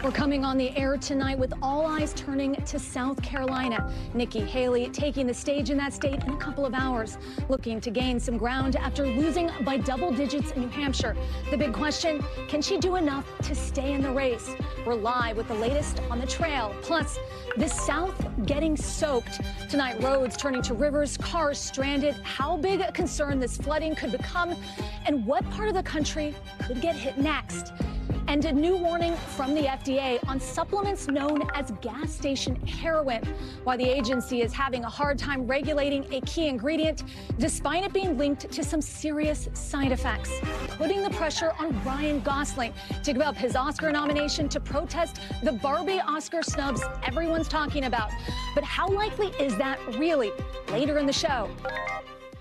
We're coming on the air tonight with all eyes turning to South Carolina. Nikki Haley taking the stage in that state in a couple of hours, looking to gain some ground after losing by double digits in New Hampshire. The big question, can she do enough to stay in the race? We're live with the latest on the trail. Plus, the South getting soaked. Tonight, roads turning to rivers, cars stranded. How big a concern this flooding could become, and what part of the country could get hit next? And a new warning from the FDA on supplements known as gas station heroin. Why the agency is having a hard time regulating a key ingredient, despite it being linked to some serious side effects. Putting the pressure on Ryan Gosling to give up his Oscar nomination to protest the Barbie Oscar snubs everyone's talking about. But how likely is that really? Later in the show.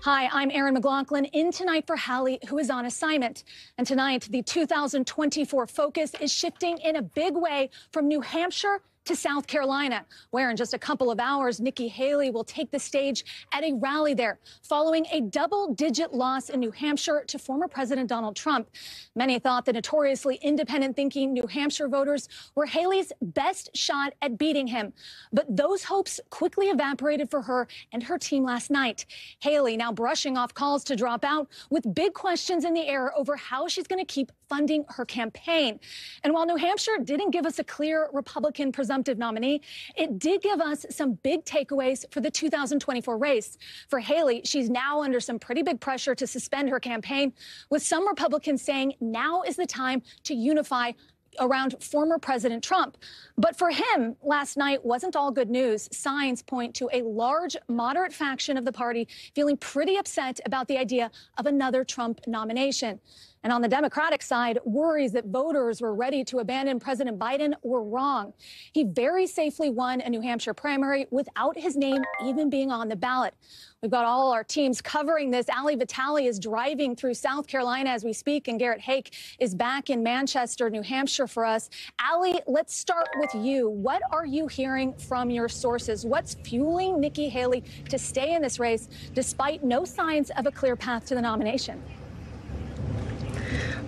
Hi, I'm Erin McLaughlin, in tonight for Hallie, who is on assignment. And tonight, the 2024 focus is shifting in a big way from New Hampshire to South Carolina, where in just a couple of hours, Nikki Haley will take the stage at a rally there, following a double-digit loss in New Hampshire to former President Donald Trump. Many thought the notoriously independent-thinking New Hampshire voters were Haley's best shot at beating him. But those hopes quickly evaporated for her and her team last night. Haley now brushing off calls to drop out, with big questions in the air over how she's going to keep funding her campaign. And while New Hampshire didn't give us a clear Republican presumptive nominee, it did give us some big takeaways for the 2024 race. For Haley, she's now under some pretty big pressure to suspend her campaign, with some Republicans saying now is the time to unify around former President Trump. But for him, last night wasn't all good news. Signs point to a large, moderate faction of the party feeling pretty upset about the idea of another Trump nomination. And on the Democratic side, worries that voters were ready to abandon President Biden were wrong. He very safely won a New Hampshire primary without his name even being on the ballot. We've got all our teams covering this. Ali Vitale is driving through South Carolina as we speak, and Garrett Hake is back in Manchester, New Hampshire for us. Ali, let's start with you. What are you hearing from your sources? What's fueling Nikki Haley to stay in this race despite no signs of a clear path to the nomination?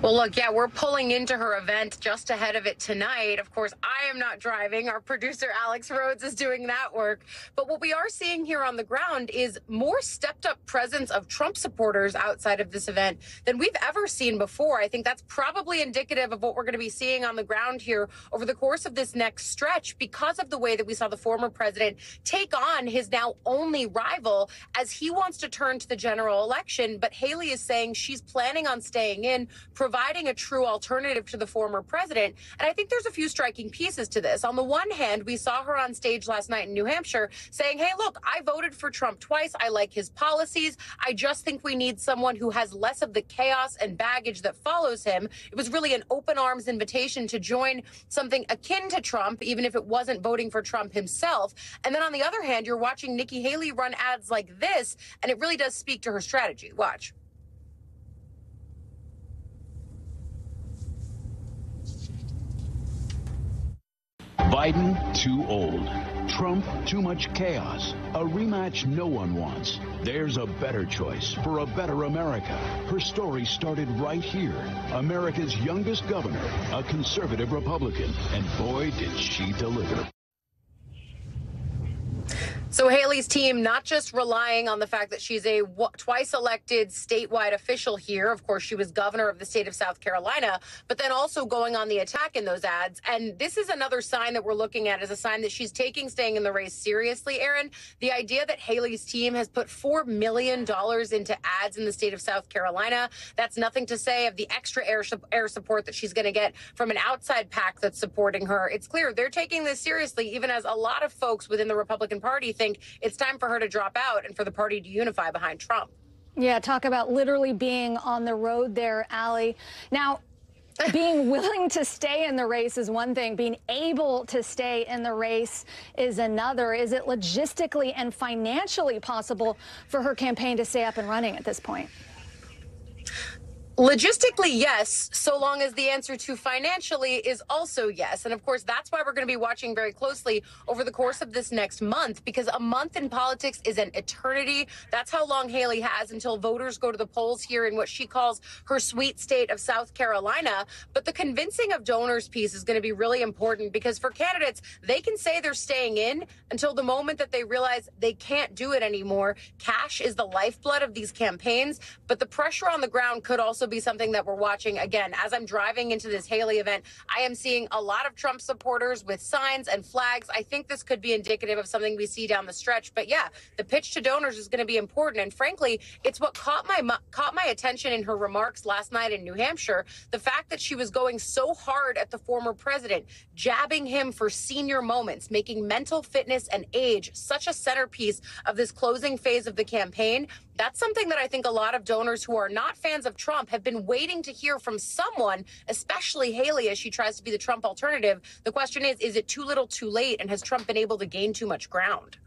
Well, look, yeah, we're pulling into her event just ahead of it tonight. Of course, I am not driving. Our producer, Alex Rhodes, is doing that work. But what we are seeing here on the ground is more stepped up presence of Trump supporters outside of this event than we've ever seen before. I think that's probably indicative of what we're going to be seeing on the ground here over the course of this next stretch, because of the way that we saw the former president take on his now only rival as he wants to turn to the general election. But Haley is saying she's planning on staying in, providing a true alternative to the former president. And I think there's a few striking pieces to this. On the one hand, we saw her on stage last night in New Hampshire saying, hey, look, I voted for Trump twice. I like his policies. I just think we need someone who has less of the chaos and baggage that follows him. It was really an open arms invitation to join something akin to Trump, even if it wasn't voting for Trump himself. And then on the other hand, you're watching Nikki Haley run ads like this, and it really does speak to her strategy. Watch. Biden, too old. Trump, too much chaos. A rematch no one wants. There's a better choice for a better America. Her story started right here. America's youngest governor, a conservative Republican. And boy, did she deliver. So Haley's team not just relying on the fact that she's a twice elected statewide official here. Of course, she was governor of the state of South Carolina, but then also going on the attack in those ads. And this is another sign that we're looking at as a sign that she's taking staying in the race seriously, Aaron. The idea that Haley's team has put $4 million into ads in the state of South Carolina. That's nothing to say of the extra air support that she's going to get from an outside PAC that's supporting her. It's clear they're taking this seriously, even as a lot of folks within the Republican Party think it's time for her to drop out and for the party to unify behind Trump. Yeah, talk about literally being on the road there, Ali. Now, being willing to stay in the race is one thing. Being able to stay in the race is another. Is it logistically and financially possible for her campaign to stay up and running at this point? Logistically, yes, so long as the answer to financially is also yes. And of course, that's why we're going to be watching very closely over the course of this next month, because a month in politics is an eternity. That's how long Hallie has until voters go to the polls here in what she calls her sweet state of South Carolina. But the convincing of donors piece is going to be really important, because for candidates, they can say they're staying in until the moment that they realize they can't do it anymore. Cash is the lifeblood of these campaigns, but the pressure on the ground could also be something that we're watching. Again, as I'm driving into this Hallie event, I am seeing a lot of Trump supporters with signs and flags. I think this could be indicative of something we see down the stretch. But yeah, the pitch to donors is going to be important. And frankly, it's what caught my attention in her remarks last night in New Hampshire. The fact that she was going so hard at the former president, jabbing him for senior moments, making mental fitness and age such a centerpiece of this closing phase of the campaign. That's something that I think a lot of donors who are not fans of Trump have been waiting to hear from someone, especially Hallie, as she tries to be the Trump alternative. The question is it too little too late? And has Trump been able to gain too much ground?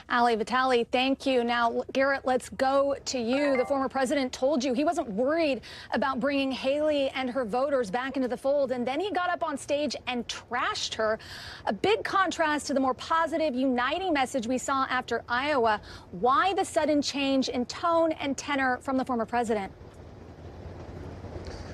Hallie Vitale, thank you. Now, Garrett, let's go to you. The former president told you he wasn't worried about bringing Hallie and her voters back into the fold, and then he got up on stage and trashed her. A big contrast to the more positive, uniting message we saw after Iowa. Why the sudden change in tone and tenor from the former president?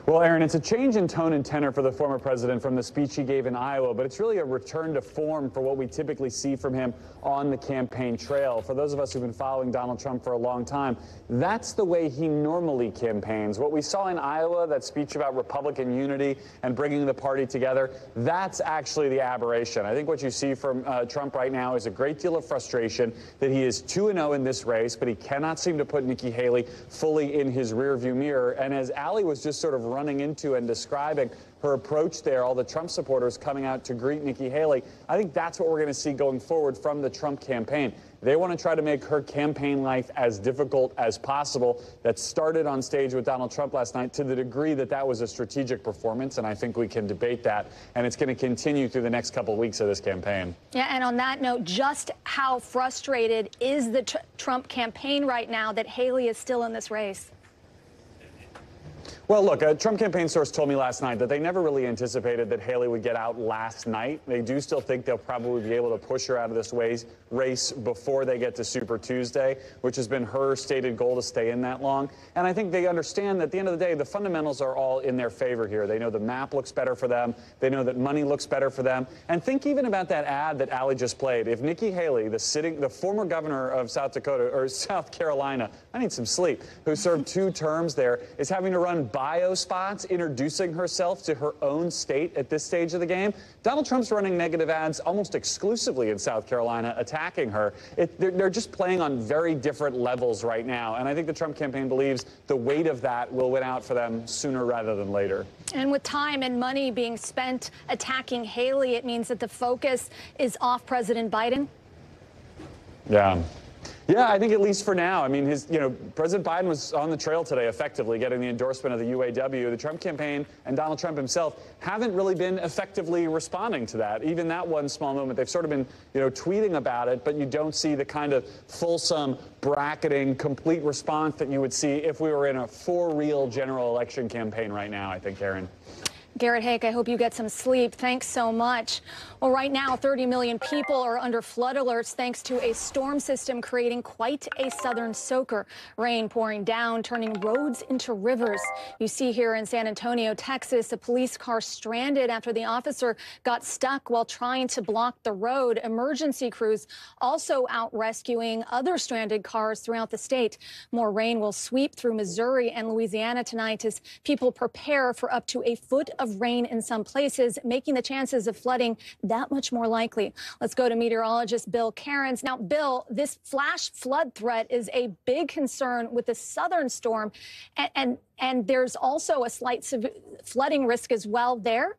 Well, Aaron, it's a change in tone and tenor for the former president from the speech he gave in Iowa, but it's really a return to form for what we typically see from him on the campaign trail. For those of us who've been following Donald Trump for a long time, that's the way he normally campaigns. What we saw in Iowa, that speech about Republican unity and bringing the party together, that's actually the aberration. I think what you see from Trump right now is a great deal of frustration that he is 2-0 in this race, but he cannot seem to put Nikki Haley fully in his rearview mirror. And as Hallie was just sort of running into and describing her approach there, all the Trump supporters coming out to greet Nikki Haley, I think that's what we're going to see going forward from the Trump campaign. They want to try to make her campaign life as difficult as possible. That started on stage with Donald Trump last night to the degree that that was a strategic performance, and I think we can debate that, and it's going to continue through the next couple of weeks of this campaign. Yeah, and on that note, just how frustrated is the Trump campaign right now that Hallie is still in this race? Well, look, a Trump campaign source told me last night that they never really anticipated that Haley would get out last night. They do still think they'll probably be able to push her out of this race before they get to Super Tuesday, which has been her stated goal to stay in that long. And I think they understand that at the end of the day, the fundamentals are all in their favor here. They know the map looks better for them. They know that money looks better for them. And think even about that ad that Hallie just played. If Nikki Haley, the former governor of South Carolina, I need some sleep, who served 2 terms there, is having to run bio spots introducing herself to her own state at this stage of the game. Donald Trump's running negative ads almost exclusively in South Carolina, attacking her. They're just playing on very different levels right now. And I think the Trump campaign believes the weight of that will win out for them sooner rather than later. And with time and money being spent attacking Haley, it means that the focus is off President Biden? Yeah, I think at least for now. I mean, President Biden was on the trail today, effectively getting the endorsement of the UAW. The Trump campaign and Donald Trump himself haven't really been effectively responding to that. Even that one small moment, they've sort of been, tweeting about it, but you don't see the kind of fulsome, bracketing, complete response that you would see if we were in a for-real general election campaign right now, I think, Aaron. Garrett Hake, I hope you get some sleep. Thanks so much. Well, right now, 30 million people are under flood alerts thanks to a storm system creating quite a southern soaker. Rain pouring down, turning roads into rivers. You see here in San Antonio, Texas, a police car stranded after the officer got stuck while trying to block the road. Emergency crews also out rescuing other stranded cars throughout the state. More rain will sweep through Missouri and Louisiana tonight as people prepare for up to a foot of rain in some places, making the chances of flooding that much more likely. Let's go to meteorologist Bill Cairns. Now, Bill, this flash flood threat is a big concern with the southern storm, and there's also a slight flooding risk as well there.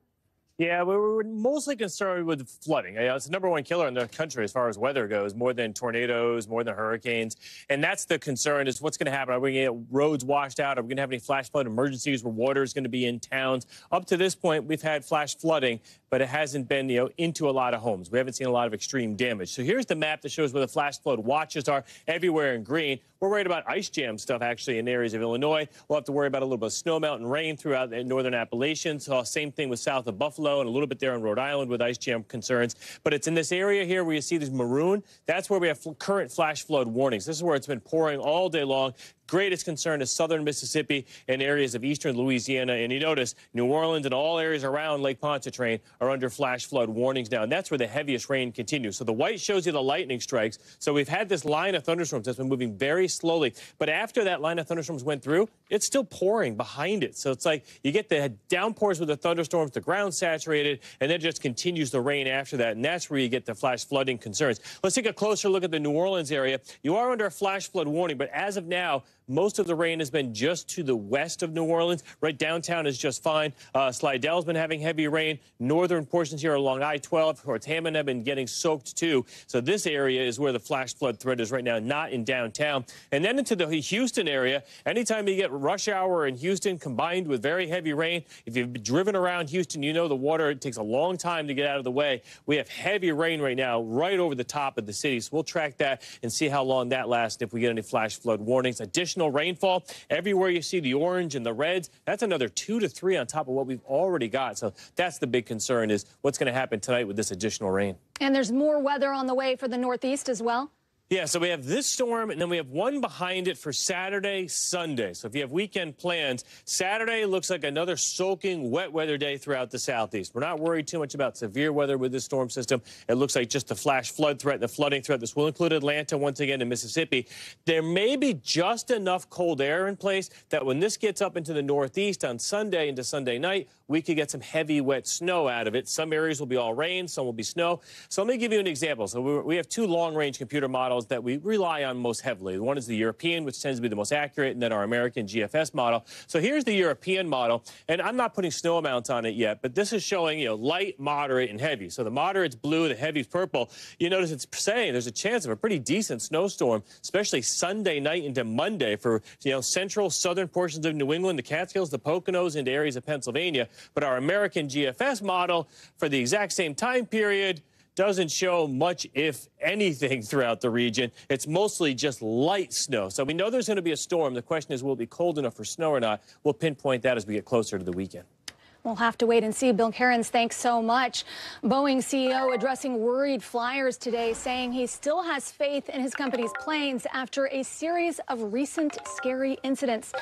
Yeah, we were mostly concerned with flooding. It's the #1 killer in the country as far as weather goes, more than tornadoes, more than hurricanes. And that's the concern, is what's going to happen. Are we going to get roads washed out? Are we going to have any flash flood emergencies where water is going to be in towns? Up to this point, we've had flash flooding, but it hasn't been, into a lot of homes. We haven't seen a lot of extreme damage. So here's the map that shows where the flash flood watches are, everywhere in green. We're worried about ice jam stuff, actually, in areas of Illinois. We'll have to worry about a little bit of snowmelt and rain throughout the northern Appalachians. So same thing with south of Buffalo and a little bit there in Rhode Island with ice jam concerns. But it's in this area here where you see this maroon. That's where we have current flash flood warnings. This is where it's been pouring all day long. Greatest concern is southern Mississippi and areas of eastern Louisiana. And you notice New Orleans and all areas around Lake Pontchartrain are under flash flood warnings now. And that's where the heaviest rain continues. So the white shows you the lightning strikes. So we've had this line of thunderstorms that's been moving very slowly. But after that line of thunderstorms went through, it's still pouring behind it. So it's like you get the downpours with the thunderstorms, the ground saturated, and then it just continues the rain after that. And that's where you get the flash flooding concerns. Let's take a closer look at the New Orleans area. You are under a flash flood warning, but as of now, most of the rain has been just to the west of New Orleans. Right downtown is just fine. Slidell's been having heavy rain. Northern portions here along I-12 towards Hammond have been getting soaked too. So this area is where the flash flood threat is right now, not in downtown. And then into the Houston area, anytime you get rush hour in Houston combined with very heavy rain, if you've driven around Houston, you know the water, it takes a long time to get out of the way. We have heavy rain right now right over the top of the city. So we'll track that and see how long that lasts if we get any flash flood warnings. Additional rainfall everywhere you see the orange and the reds, that's another 2 to 3 on top of what we've already got. So that's the big concern, is what's going to happen tonight with this additional rain. And there's more weather on the way for the Northeast as well. Yeah, so we have this storm, and then we have one behind it for Saturday, Sunday. So if you have weekend plans, Saturday looks like another soaking wet weather day throughout the Southeast. We're not worried too much about severe weather with this storm system. It looks like just the flash flood threat, the flooding threat. This will include Atlanta once again and Mississippi. There may be just enough cold air in place that when this gets up into the Northeast on Sunday into Sunday night, we could get some heavy, wet snow out of it. Some areas will be all rain, some will be snow. So let me give you an example. So we have 2 long-range computer models that we rely on most heavily. One is the European, which tends to be the most accurate, and then our American GFS model. So here's the European model, and I'm not putting snow amounts on it yet, but this is showing, light, moderate, and heavy. So the moderate's blue, the heavy's purple. You notice it's saying there's a chance of a pretty decent snowstorm, especially Sunday night into Monday for, central, southern portions of New England, the Catskills, the Poconos, into areas of Pennsylvania. But our American GFS model for the exact same time period doesn't show much, if anything, throughout the region. It's mostly just light snow. So we know there's going to be a storm. The question is, will it be cold enough for snow or not? We'll pinpoint that as we get closer to the weekend. We'll have to wait and see. Bill Cairns, thanks so much. Boeing CEO addressing worried flyers today, saying he still has faith in his company's planes after a series of recent scary incidents.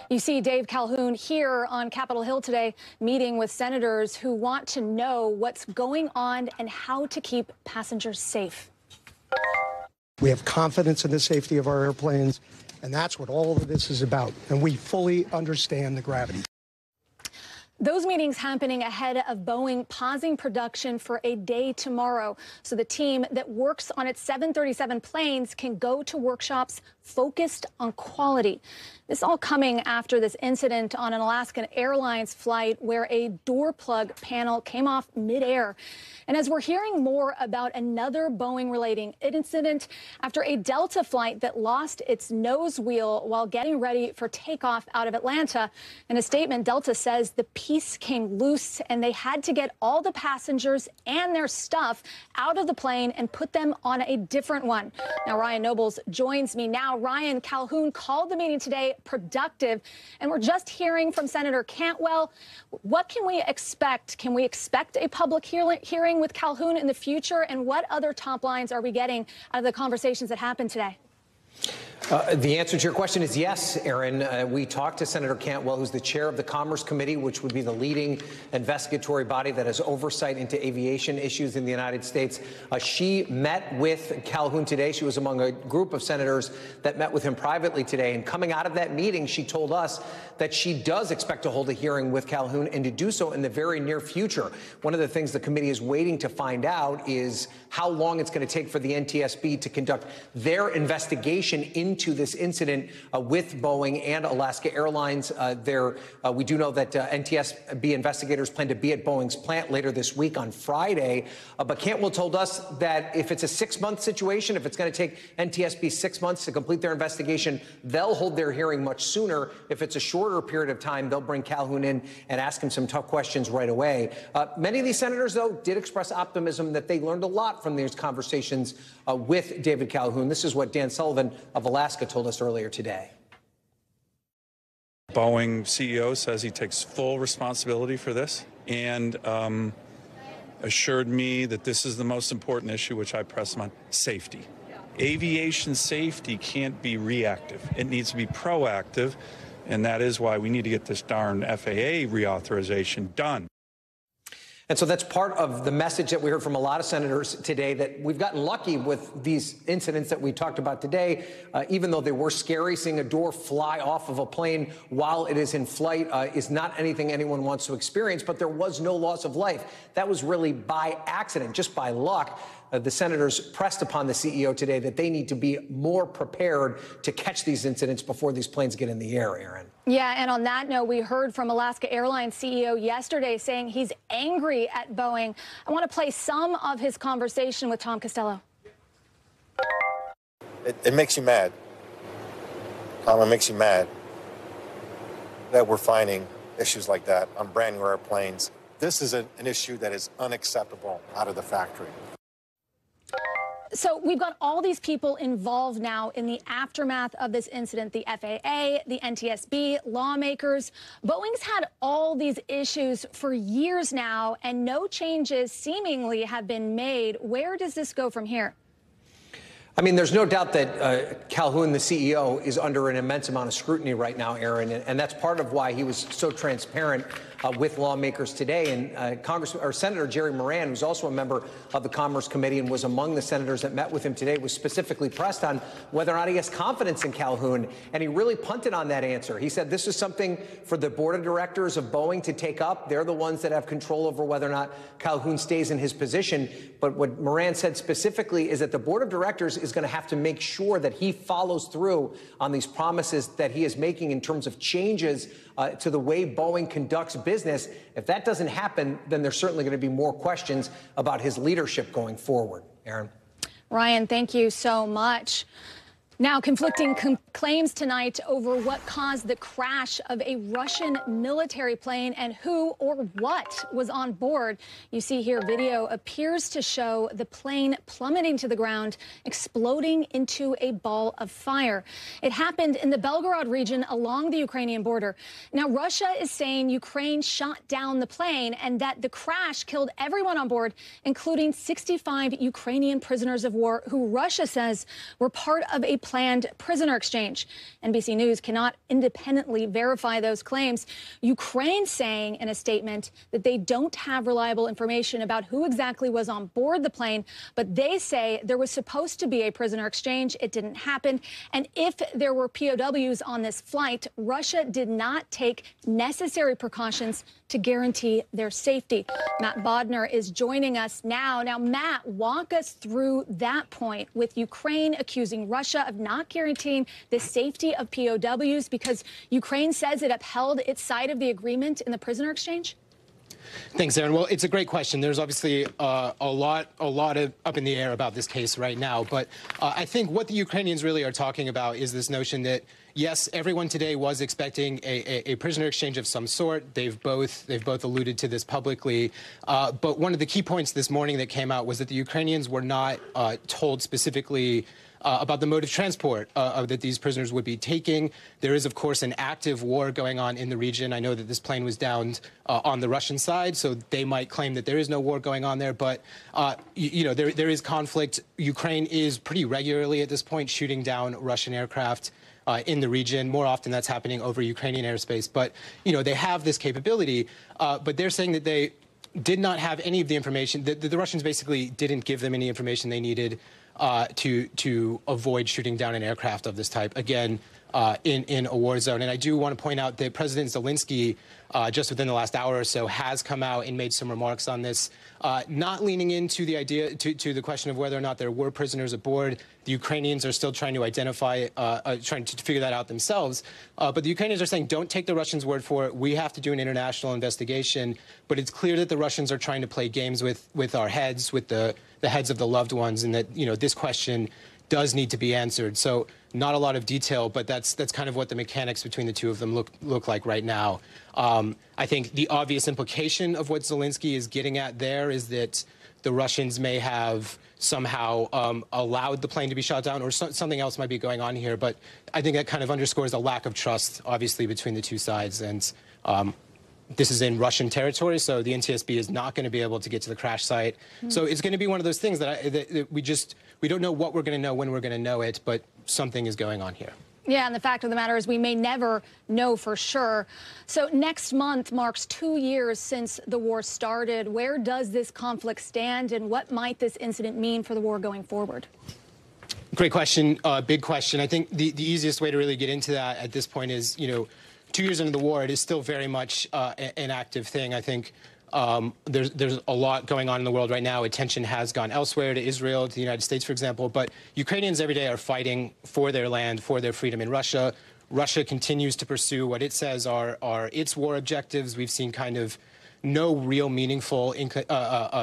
You see Dave Calhoun here on Capitol Hill today, meeting with senators who want to know what's going on and how to keep passengers safe. We have confidence in the safety of our airplanes, and that's what all of this is about. And we fully understand the gravity. Those meetings happening ahead of Boeing pausing production for a day tomorrow, so the team that works on its 737 planes can go to workshops focused on quality. This all coming after this incident on an Alaskan Airlines flight where a door plug panel came off midair. And as we're hearing more about another Boeing-related incident after a Delta flight that lost its nose wheel while getting ready for takeoff out of Atlanta. In a statement, Delta says the piece came loose and they had to get all the passengers and their stuff out of the plane and put them on a different one. Now, Ryan Nobles joins me now. Ryan, Calhoun called the meeting today productive, and we're just hearing from Senator Cantwell. What can we expect? Can we expect a public hearing with Calhoun in the future? And what other top lines are we getting out of the conversations that happened today? The answer to your question is yes, Aaron. We talked to Senator Cantwell, who's the chair of the Commerce Committee, which would be the leading investigatory body that has oversight into aviation issues in the United States. She met with Calhoun today. She was among a group of senators that met with him privately today. And coming out of that meeting, she told us that she does expect to hold a hearing with Calhoun and to do so in the very near future. One of the things the committee is waiting to find out is how long it's going to take for the NTSB to conduct their investigation into into this incident with Boeing and Alaska Airlines. We do know that NTSB investigators plan to be at Boeing's plant later this week on Friday. But Cantwell told us that if it's a 6-month situation, if it's going to take NTSB 6 months to complete their investigation, they'll hold their hearing much sooner. If it's a shorter period of time, they'll bring Calhoun in and ask him some tough questions right away. Many of these senators, though, did express optimism that they learned a lot from these conversations with David Calhoun. This is what Dan Sullivan of Alaska told us earlier today. Boeing CEO says he takes full responsibility for this and assured me that this is the most important issue, which I press him on: safety. Aviation safety can't be reactive. It needs to be proactive, and that is why we need to get this darn FAA reauthorization done. And so that's part of the message that we heard from a lot of senators today, that we've gotten lucky with these incidents that we talked about today. Even though they were scary, seeing a door fly off of a plane while it is in flight is not anything anyone wants to experience, but there was no loss of life. That was really by accident, just by luck. The senators pressed upon the CEO today that they need to be more prepared to catch these incidents before these planes get in the air, Aaron. Yeah, and on that note, we heard from Alaska Airlines CEO yesterday saying he's angry at Boeing. I want to play some of his conversation with Tom Costello. It makes you mad. Tom, it makes you mad that we're finding issues like that on brand new airplanes. This is an issue that is unacceptable out of the factory. So we've got all these people involved now in the aftermath of this incident: the FAA, the NTSB, lawmakers. Boeing's had all these issues for years now, and no changes seemingly have been made. Where does this go from here? I mean, there's no doubt that Calhoun, the CEO, is under an immense amount of scrutiny right now, Aaron, and that's part of why he was so transparent with lawmakers today. And Senator Jerry Moran, who's also a member of the Commerce Committee and was among the senators that met with him today, was specifically pressed on whether or not he has confidence in Calhoun, and he really punted on that answer. He said this is something for the board of directors of Boeing to take up. They're the ones that have control over whether or not Calhoun stays in his position. But what Moran said specifically is that the board of directors is going to have to make sure that he follows through on these promises that he is making in terms of changes to the way Boeing conducts business. If that doesn't happen, then there's certainly going to be more questions about his leadership going forward. Aaron. Ryan, thank you so much. Now, conflicting claims tonight over what caused the crash of a Russian military plane and who or what was on board. You see here, video appears to show the plane plummeting to the ground, exploding into a ball of fire. It happened in the Belgorod region along the Ukrainian border. Now, Russia is saying Ukraine shot down the plane and that the crash killed everyone on board, including 65 Ukrainian prisoners of war who Russia says were part of a planned prisoner exchange. NBC News cannot independently verify those claims. Ukraine saying in a statement that they don't have reliable information about who exactly was on board the plane, but they say there was supposed to be a prisoner exchange. It didn't happen. And if there were POWs on this flight, Russia did not take necessary precautions to guarantee their safety. Matt Bodner is joining us now. Now, Matt, walk us through that point with Ukraine accusing Russia of not guaranteeing the safety of POWs because Ukraine says it upheld its side of the agreement in the prisoner exchange? Thanks, Aaron. Well, it's a great question. There's obviously a lot up in the air about this case right now. But I think what the Ukrainians really are talking about is this notion that, yes, everyone today was expecting a prisoner exchange of some sort. They've both alluded to this publicly. But one of the key points this morning that came out was that the Ukrainians were not told specifically about the mode of transport that these prisoners would be taking. There is, of course, an active war going on in the region. I know that this plane was downed on the Russian side, so they might claim that there is no war going on there. But, there is conflict. Ukraine is pretty regularly at this point shooting down Russian aircraft in the region. More often that's happening over Ukrainian airspace. But, they have this capability. But they're saying that they did not have any of the information. The Russians basically didn't give them any information they needed to avoid shooting down an aircraft of this type, again, in a war zone. And I do want to point out that President Zelensky, just within the last hour or so, has come out and made some remarks on this, not leaning into the idea, to the question of whether or not there were prisoners aboard. The Ukrainians are still trying to identify, trying to figure that out themselves. But the Ukrainians are saying, don't take the Russians' word for it. We have to do an international investigation. But it's clear that the Russians are trying to play games with our heads, with the heads of the loved ones, and that, you know, this question does need to be answered. So not a lot of detail, but that's kind of what the mechanics between the two of them look like right now. I think the obvious implication of what Zelensky is getting at there is that the Russians may have somehow allowed the plane to be shot down, or something else might be going on here. But I think that kind of underscores a lack of trust, obviously, between the two sides. And this is in Russian territory, so the NTSB is not going to be able to get to the crash site. So it's going to be one of those things that we don't know what we're going to know when we're going to know it, but something is going on here. Yeah, and the fact of the matter is we may never know for sure. So next month marks 2 years since the war started. Where does this conflict stand, and what might this incident mean for the war going forward? Great question, big question. I think the easiest way to really get into that at this point is, you know, 2 years into the war, it is still very much an active thing. I think there's a lot going on in the world right now. Attention has gone elsewhere, to Israel, to the United States, for example. But Ukrainians every day are fighting for their land, for their freedom in Russia. Russia continues to pursue what it says are its war objectives. We've seen kind of no real meaningful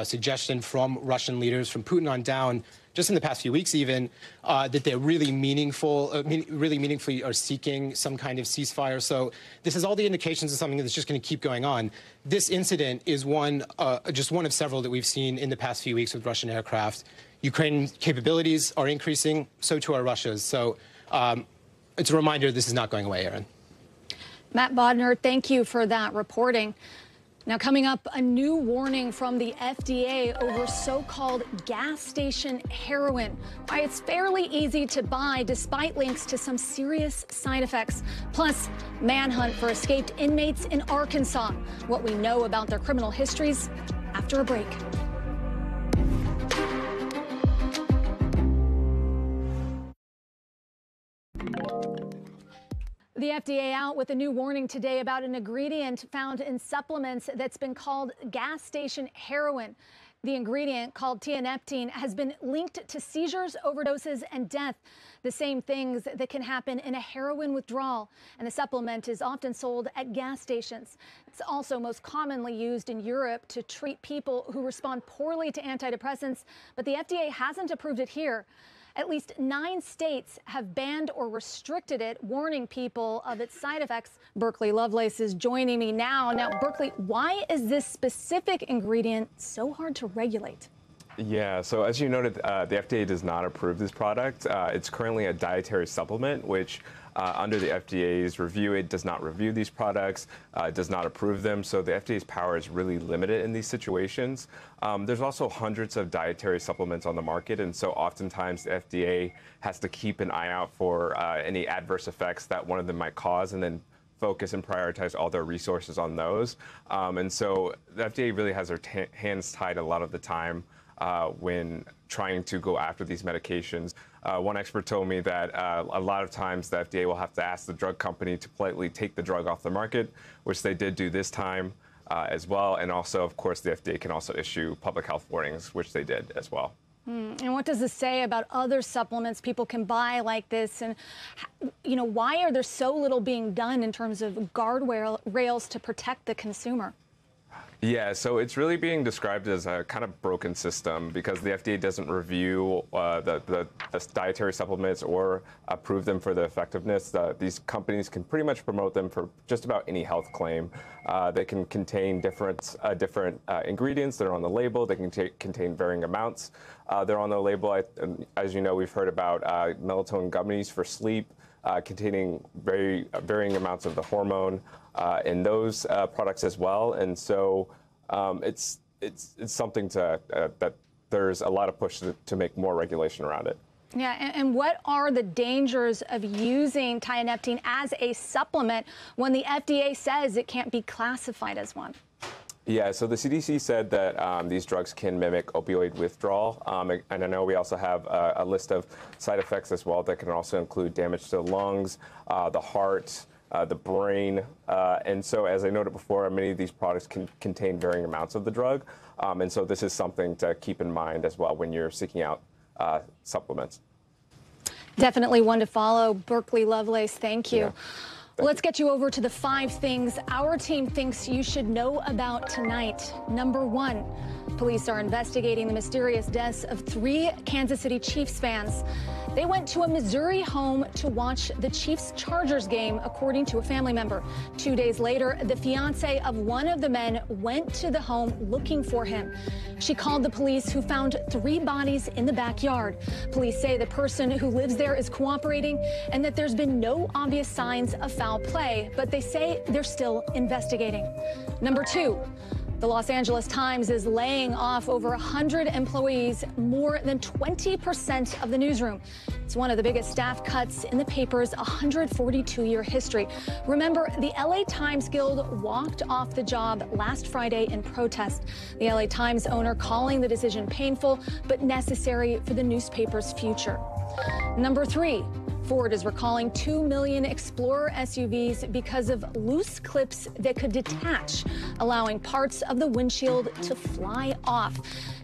suggestion from Russian leaders, from Putin on down, just in the past few weeks even, that they're really meaningfully are seeking some kind of ceasefire. So this is all the indications of something that's just going to keep going on. This incident is just one of several that we've seen in the past few weeks with Russian aircraft. Ukraine's capabilities are increasing, so too are Russia's. So it's a reminder this is not going away, Aaron. Matt Bodner, thank you for that reporting. Now, coming up, a new warning from the FDA over so-called gas station heroin. Why it's fairly easy to buy despite links to some serious side effects. Plus, manhunt for escaped inmates in Arkansas. What we know about their criminal histories after a break. The FDA out with a new warning today about an ingredient found in supplements that's been called gas station heroin. The ingredient, called tianeptine, has been linked to seizures, overdoses, and death, the same things that can happen in a heroin withdrawal. And the supplement is often sold at gas stations. It's also most commonly used in Europe to treat people who respond poorly to antidepressants, but the FDA hasn't approved it here. At least 9 states have banned or restricted it, warning people of its side effects. Berkeley Lovelace is joining me now. Now, Berkeley, why is this specific ingredient so hard to regulate? Yeah, so as you noted, the FDA does not approve this product. It's currently a dietary supplement, which under the FDA's review, it does not review these products, it does not approve them. So the FDA's power is really limited in these situations. There's also hundreds of dietary supplements on the market, and so oftentimes the FDA has to keep an eye out for any adverse effects that one of them might cause, and then focus and prioritize all their resources on those. And so the FDA really has their hands tied a lot of the time when trying to go after these medications. One expert told me that a lot of times the FDA will have to ask the drug company to politely take the drug off the market, which they did do this time as well. And also, of course, the FDA can also issue public health warnings, which they did as well. And what does this say about other supplements people can buy like this? And, you know, why are there so little being done in terms of guardrails to protect the consumer? Yeah, so it's really being described as a kind of broken system because the FDA doesn't review the dietary supplements or approve them for the effectiveness. These companies can pretty much promote them for just about any health claim. They can contain different ingredients that are on the label. They can contain varying amounts. They're on the label. As you know, we've heard about melatonin gummies for sleep, containing varying amounts of the hormone in those products as well. And so it's something that there's a lot of push to make more regulation around it. Yeah, and what are the dangers of using tianeptine as a supplement when the FDA says it can't be classified as one? Yeah, so the CDC said that these drugs can mimic opioid withdrawal. And I know we also have a list of side effects as well that can also include damage to the lungs, the heart, the brain. And so, as I noted before, many of these products can contain varying amounts of the drug. And so this is something to keep in mind as well when you're seeking out supplements. Definitely one to follow. Berkeley Lovelace, thank you. Yeah. Let's get you over to the 5 things our team thinks you should know about tonight. Number 1, police are investigating the mysterious deaths of 3 Kansas City Chiefs fans. They went to a Missouri home to watch the Chiefs-Chargers game, according to a family member. 2 days later, the fiance of one of the men went to the home looking for him. She called the police, who found 3 bodies in the backyard. Police say the person who lives there is cooperating and that there's been no obvious signs of foul play, but they say they're still investigating. Number 2. The Los Angeles Times is laying off over 100 employees, more than 20% of the newsroom. It's one of the biggest staff cuts in the paper's 142-year history. Remember, the LA Times Guild walked off the job last Friday in protest. The LA Times owner calling the decision painful but necessary for the newspaper's future. Number 3. Ford is recalling 2 million Explorer SUVs because of loose clips that could detach, allowing parts of the windshield to fly off.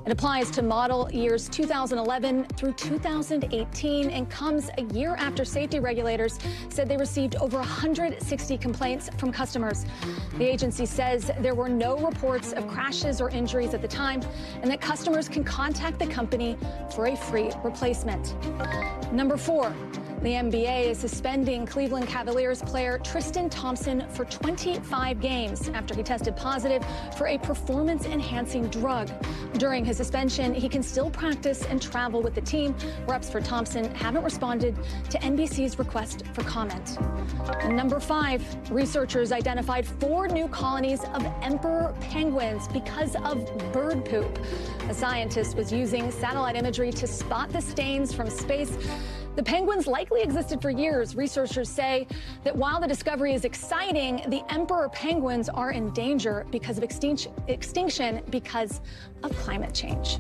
It applies to model years 2011 through 2018 and comes a year after safety regulators said they received over 160 complaints from customers. The agency says there were no reports of crashes or injuries at the time and that customers can contact the company for a free replacement. Number 4. The NBA is suspending Cleveland Cavaliers player Tristan Thompson for 25 games after he tested positive for a performance-enhancing drug. During his suspension, he can still practice and travel with the team. Reps for Thompson haven't responded to NBC's request for comment. And number 5, researchers identified 4 new colonies of emperor penguins because of bird poop. A scientist was using satellite imagery to spot the stains from space. The penguins likely existed for years. Researchers say that while the discovery is exciting, the emperor penguins are in danger because of extinction because of climate change.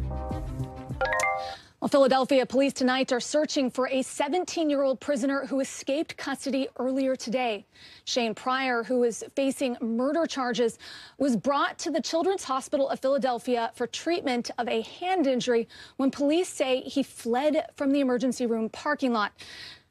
Well, Philadelphia police tonight are searching for a 17-year-old prisoner who escaped custody earlier today. Shane Pryor, who is facing murder charges, was brought to the Children's Hospital of Philadelphia for treatment of a hand injury when police say he fled from the emergency room parking lot.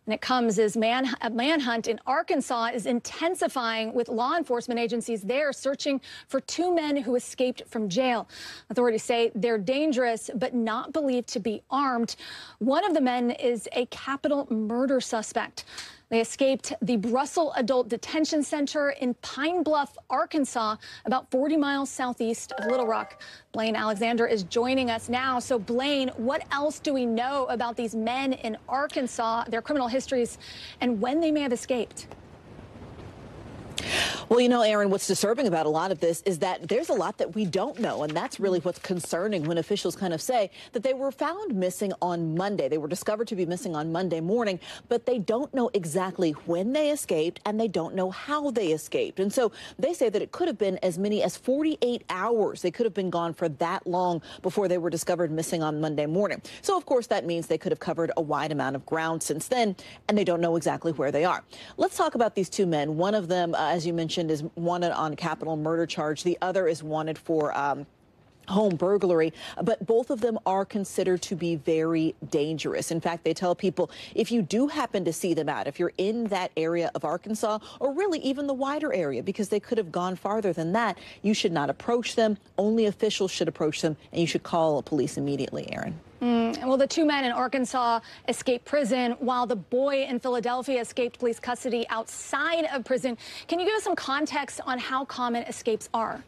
And it comes as a manhunt in Arkansas is intensifying, with law enforcement agencies there searching for 2 men who escaped from jail. Authorities say they're dangerous but not believed to be armed. One of the men is a capital murder suspect. They escaped the Brussels Adult Detention Center in Pine Bluff, Arkansas, about 40 miles southeast of Little Rock. Blaine Alexander is joining us now. So, Blaine, what else do we know about these men in Arkansas, their criminal histories, and when they may have escaped? Well, you know, Aaron, what's disturbing about a lot of this is that there's a lot that we don't know, and that's really what's concerning when officials kind of say that they were found missing on Monday. They were discovered to be missing on Monday morning, but they don't know exactly when they escaped, and they don't know how they escaped. And so they say that it could have been as many as 48 hours. They could have been gone for that long before they were discovered missing on Monday morning. So, of course, that means they could have covered a wide amount of ground since then, and they don't know exactly where they are. Let's talk about these 2 men. One of them, as you mentioned, is wanted on capital murder charge. The other is wanted for home burglary, but both of them are considered to be very dangerous. In fact, they tell people if you do happen to see them out, if you're in that area of Arkansas, or really even the wider area, because they could have gone farther than that, you should not approach them. Only officials should approach them, and you should call police immediately, Aaron. Well, the 2 men in Arkansas escaped prison, while the boy in Philadelphia escaped police custody outside of prison. Can you give us some context on how common escapes are?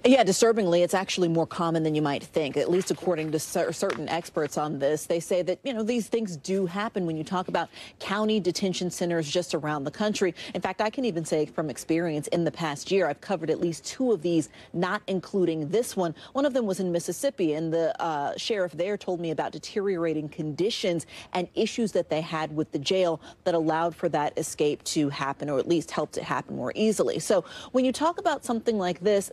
Yeah, disturbingly, it's actually more common than you might think, at least according to certain experts on this. They say that, these things do happen when you talk about county detention centers just around the country. In fact, I can even say from experience in the past year, I've covered at least 2 of these, not including this one. One of them was in Mississippi, and the sheriff there told me about deteriorating conditions and issues that they had with the jail that allowed for that escape to happen, or at least helped it happen more easily. So when you talk about something like this,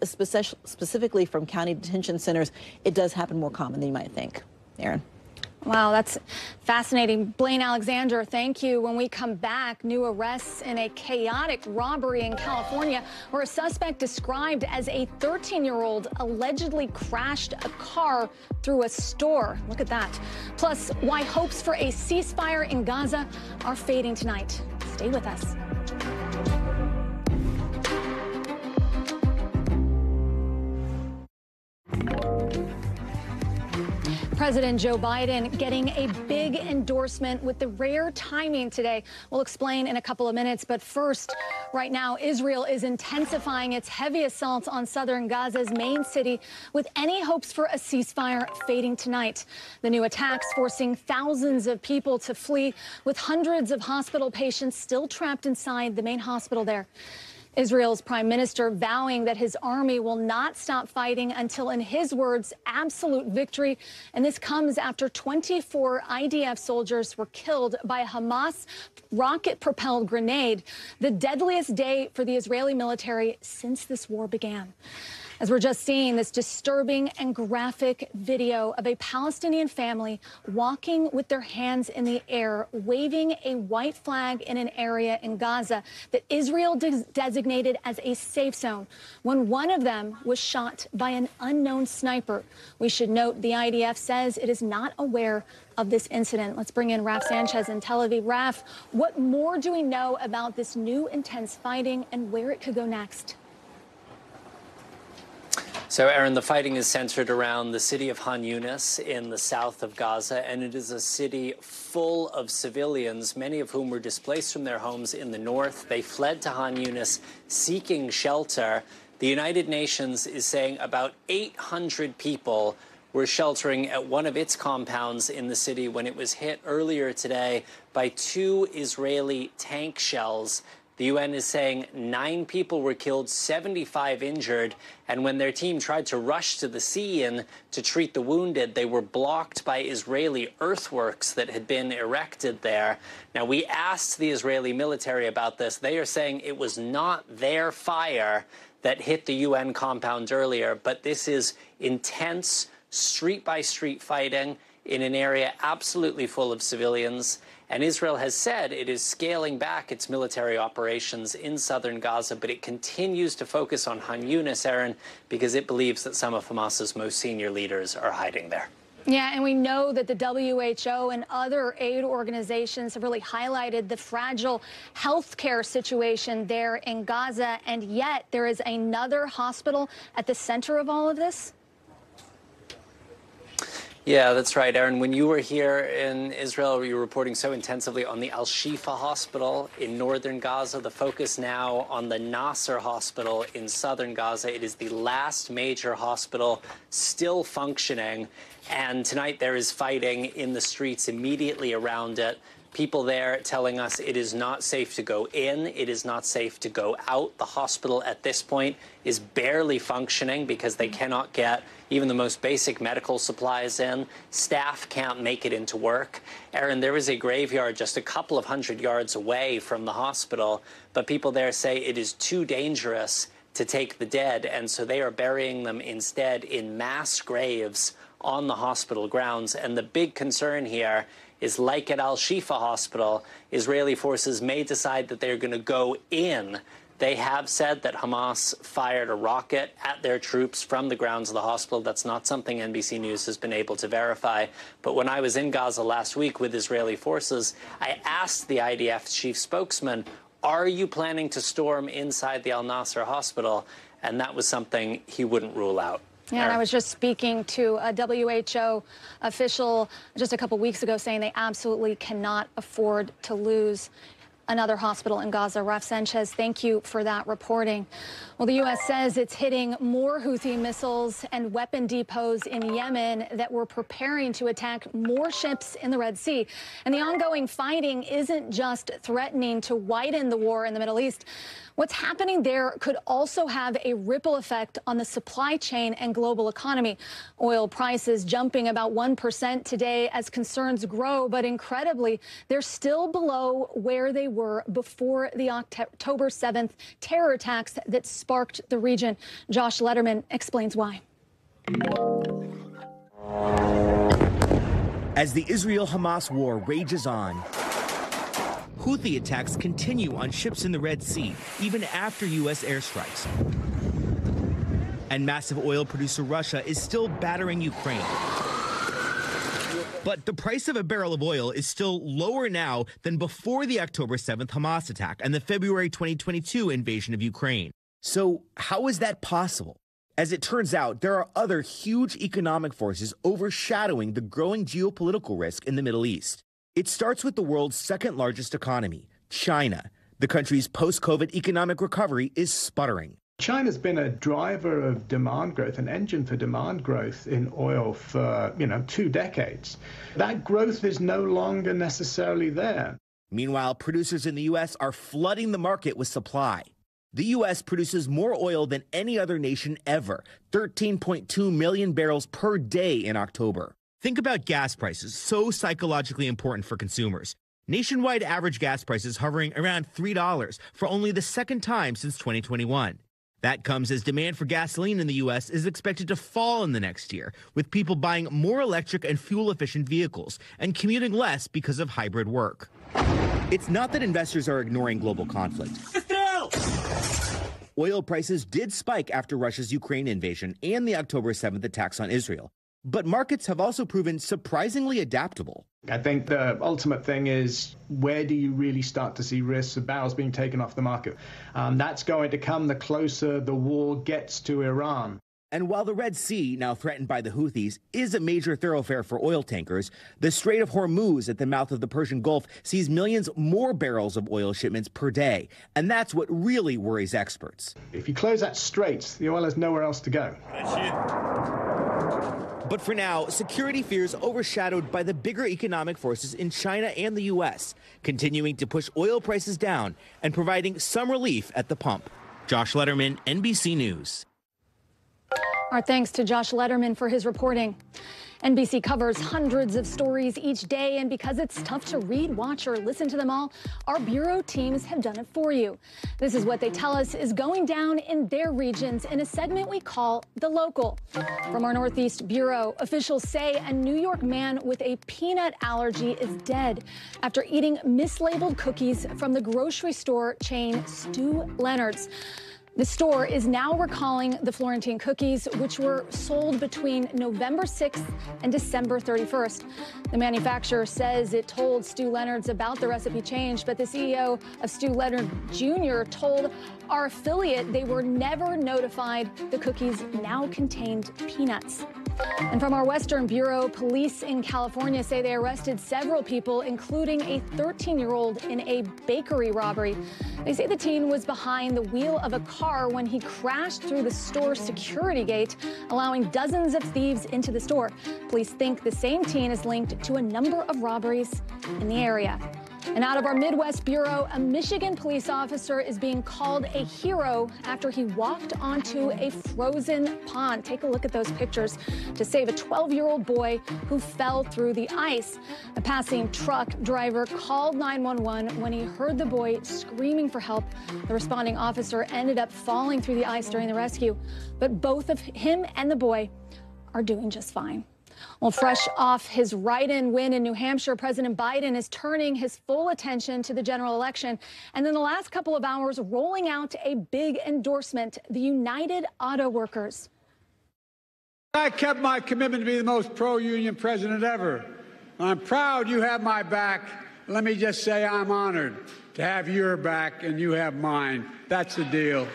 specifically from county detention centers, it does happen more common than you might think. Aaron. Wow, that's fascinating. Blaine Alexander, thank you. When we come back, new arrests in a chaotic robbery in California where a suspect described as a 13-year-old allegedly crashed a car through a store. Look at that. Plus, why hopes for a ceasefire in Gaza are fading tonight. Stay with us. President Joe Biden getting a big endorsement with the rare timing today. We'll explain in a couple of minutes. But first, right now, Israel is intensifying its heavy assaults on southern Gaza's main city, with any hopes for a ceasefire fading tonight. The new attacks forcing thousands of people to flee, with hundreds of hospital patients still trapped inside the main hospital there. Israel's prime minister vowing that his army will not stop fighting until, in his words, absolute victory. And this comes after 24 IDF soldiers were killed by a Hamas rocket-propelled grenade, the deadliest day for the Israeli military since this war began. As we're just seeing this disturbing and graphic video of a Palestinian family walking with their hands in the air, waving a white flag in an area in Gaza that Israel designated as a safe zone, when one of them was shot by an unknown sniper. We should note the IDF says it is not aware of this incident. Let's bring in Raf Sanchez in Tel Aviv. Raf, what more do we know about this new intense fighting and where it could go next? So, Aaron, the fighting is centered around the city of Han Yunis in the south of Gaza, and it is a city full of civilians, many of whom were displaced from their homes in the north. They fled to Han Yunis seeking shelter. The United Nations is saying about 800 people were sheltering at one of its compounds in the city when it was hit earlier today by 2 Israeli tank shells. The UN is saying 9 people were killed, 75 injured, and when their team tried to rush to the scene to treat the wounded, they were blocked by Israeli earthworks that had been erected there. Now, we asked the Israeli military about this. They are saying it was not their fire that hit the UN compound earlier, but this is intense street-by-street fighting in an area absolutely full of civilians. And Israel has said it is scaling back its military operations in southern Gaza, but it continues to focus on Han Yunis, Aaron, because it believes that some of Hamas's most senior leaders are hiding there. Yeah, and we know that the WHO and other aid organizations have really highlighted the fragile health care situation there in Gaza, and yet there is another hospital at the center of all of this. Yeah, that's right, Aaron. When you were here in Israel, you were reporting so intensively on the Al-Shifa hospital in northern Gaza. The focus now on the Nasser hospital in southern Gaza. It is the last major hospital still functioning. And tonight there is fighting in the streets immediately around it. People there telling us it is not safe to go in. It is not safe to go out. The hospital at this point is barely functioning because they cannot get even the most basic medical supplies in. Staff can't make it into work. Aaron, there is a graveyard just a couple of 100 yards away from the hospital, but people there say it is too dangerous to take the dead, and so they are burying them instead in mass graves on the hospital grounds. And the big concern here is, like at Al-Shifa Hospital, Israeli forces may decide that they're going to go in. They have said that Hamas fired a rocket at their troops from the grounds of the hospital. That's not something NBC News has been able to verify. But when I was in Gaza last week with Israeli forces, I asked the IDF chief spokesman, are you planning to storm inside the Al-Nasser hospital? And that was something he wouldn't rule out. Yeah, and I was just speaking to a WHO official just a couple weeks ago saying they absolutely cannot afford to lose another hospital in Gaza. Raf Sanchez, thank you for that reporting. Well, the U.S. says it's hitting more Houthi missiles and weapon depots in Yemen that were preparing to attack more ships in the Red Sea. And the ongoing fighting isn't just threatening to widen the war in the Middle East. What's happening there could also have a ripple effect on the supply chain and global economy. Oil prices jumping about 1% today as concerns grow, but incredibly, they're still below where they were before the October 7th terror attacks that sparked the region. Josh Letterman explains why. As the Israel-Hamas war rages on, Houthi attacks continue on ships in the Red Sea, even after U.S. airstrikes. And massive oil producer Russia is still battering Ukraine. But the price of a barrel of oil is still lower now than before the October 7th Hamas attack and the February 2022 invasion of Ukraine. So how is that possible? As it turns out, there are other huge economic forces overshadowing the growing geopolitical risk in the Middle East. It starts with the world's second largest economy, China. The country's post-COVID economic recovery is sputtering. China's been a driver of demand growth, an engine for demand growth in oil for, 2 decades. That growth is no longer necessarily there. Meanwhile, producers in the U.S. are flooding the market with supply. The U.S. produces more oil than any other nation ever, 13.2 million barrels per day in October. Think about gas prices, so psychologically important for consumers. Nationwide average gas prices hovering around $3 for only the second time since 2021. That comes as demand for gasoline in the U.S. is expected to fall in the next year, with people buying more electric and fuel-efficient vehicles and commuting less because of hybrid work. It's not that investors are ignoring global conflict. Oil prices did spike after Russia's Ukraine invasion and the October 7th attacks on Israel. But markets have also proven surprisingly adaptable. I think the ultimate thing is, where do you really start to see risks of barrels being taken off the market? That's going to come the closer the war gets to Iran. And while the Red Sea, now threatened by the Houthis, is a major thoroughfare for oil tankers, the Strait of Hormuz at the mouth of the Persian Gulf sees millions more barrels of oil shipments per day. And that's what really worries experts. If you close that strait, the oil has nowhere else to go. But for now, security fears overshadowed by the bigger economic forces in China and the U.S., continuing to push oil prices down and providing some relief at the pump. Josh Letterman, NBC News. Our thanks to Josh Letterman for his reporting. NBC covers hundreds of stories each day, and because it's tough to read, watch, or listen to them all, our bureau teams have done it for you. This is what they tell us is going down in their regions in a segment we call The Local. From our Northeast Bureau, officials say a New York man with a peanut allergy is dead after eating mislabeled cookies from the grocery store chain Stu Leonard's. The store is now recalling the Florentine cookies, which were sold between November 6th and December 31st. The manufacturer says it told Stu Leonard's about the recipe change, but the CEO of Stu Leonard Jr. told our affiliate they were never notified the cookies now contained peanuts. And from our Western Bureau, police in California say they arrested several people, including a 13-year-old in a bakery robbery. They say the teen was behind the wheel of a car when he crashed through the store's security gate, allowing dozens of thieves into the store. Police think the same teen is linked to a number of robberies in the area. And out of our Midwest Bureau, a Michigan police officer is being called a hero after he walked onto a frozen pond. Take a look at those pictures to save a 12-year-old boy who fell through the ice. A passing truck driver called 911 when he heard the boy screaming for help. The responding officer ended up falling through the ice during the rescue, but both of him and the boy are doing just fine. Well, fresh off his write-in win in New Hampshire, President Biden is turning his full attention to the general election. And in the last couple of hours, rolling out a big endorsement, the United Auto Workers. I kept my commitment to be the most pro-union president ever. I'm proud you have my back. Let me just say I'm honored to have your back and you have mine. That's the deal.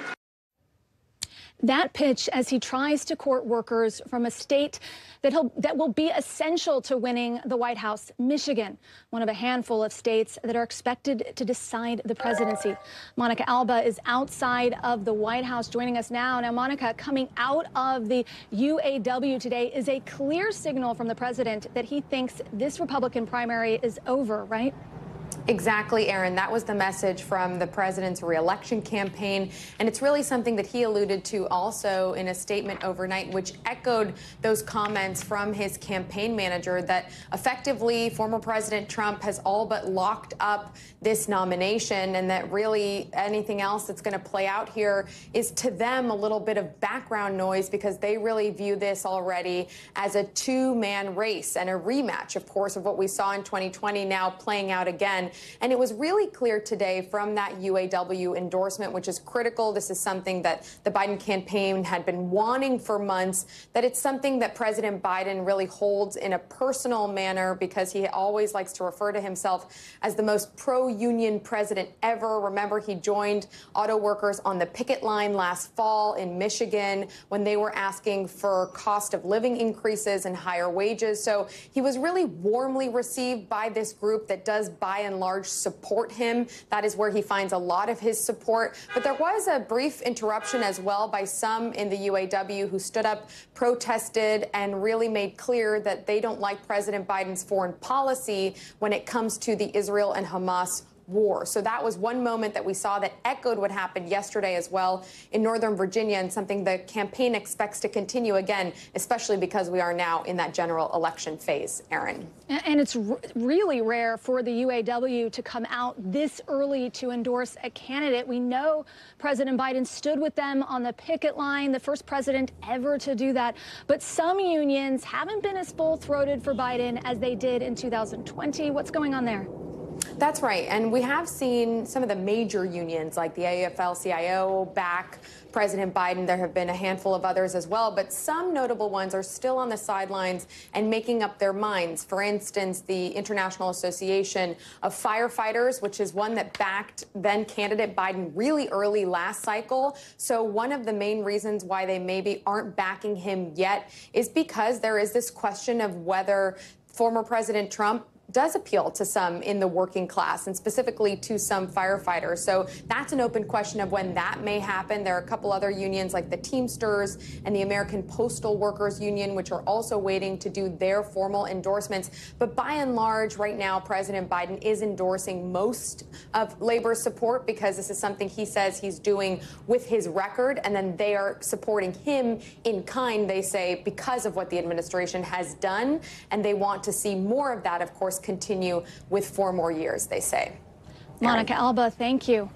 That pitch as he tries to court workers from a state that will be essential to winning the White House, Michigan, one of a handful of states that are expected to decide the presidency. Monica Alba is outside of the White House joining us now. Now, Monica, coming out of the UAW today is a clear signal from the president that he thinks this Republican primary is over, right? Exactly, Aaron. That was the message from the president's reelection campaign. And it's really something that he alluded to also in a statement overnight, which echoed those comments from his campaign manager that effectively former President Trump has all but locked up this nomination, and that really anything else that's going to play out here is to them a little bit of background noise, because they really view this already as a two-man race and a rematch, of course, of what we saw in 2020 now playing out again. And it was really clear today from that UAW endorsement, which is critical. This is something that the Biden campaign had been wanting for months, that it's something that President Biden really holds in a personal manner, because he always likes to refer to himself as the most pro-union president ever. Remember, he joined auto workers on the picket line last fall in Michigan when they were asking for cost of living increases and higher wages. So he was really warmly received by this group that does, by and large, support him. That is where he finds a lot of his support. But there was a brief interruption as well by some in the UAW who stood up, protested, and really made clear that they don't like President Biden's foreign policy when it comes to the Israel and Hamas war. So that was one moment that we saw that echoed what happened yesterday as well in Northern Virginia, and something the campaign expects to continue again, especially because we are now in that general election phase, Aaron. And it's really rare for the UAW to come out this early to endorse a candidate. We know President Biden stood with them on the picket line, the first president ever to do that. But some unions haven't been as full-throated for Biden as they did in 2020. What's going on there? That's right. And we have seen some of the major unions like the AFL-CIO back President Biden. There have been a handful of others as well, but some notable ones are still on the sidelines and making up their minds. For instance, the International Association of Firefighters, which is one that backed then candidate Biden really early last cycle. So one of the main reasons why they maybe aren't backing him yet is because there is this question of whether former President Trump does appeal to some in the working class, and specifically to some firefighters. So that's an open question of when that may happen. There are a couple other unions like the Teamsters and the American Postal Workers Union, which are also waiting to do their formal endorsements. But by and large, right now, President Biden is endorsing most of labor's support, because this is something he says he's doing with his record, and then they are supporting him in kind, they say, because of what the administration has done, and they want to see more of that, of course, continue with 4 more years, they say. Monica Alba, thank you.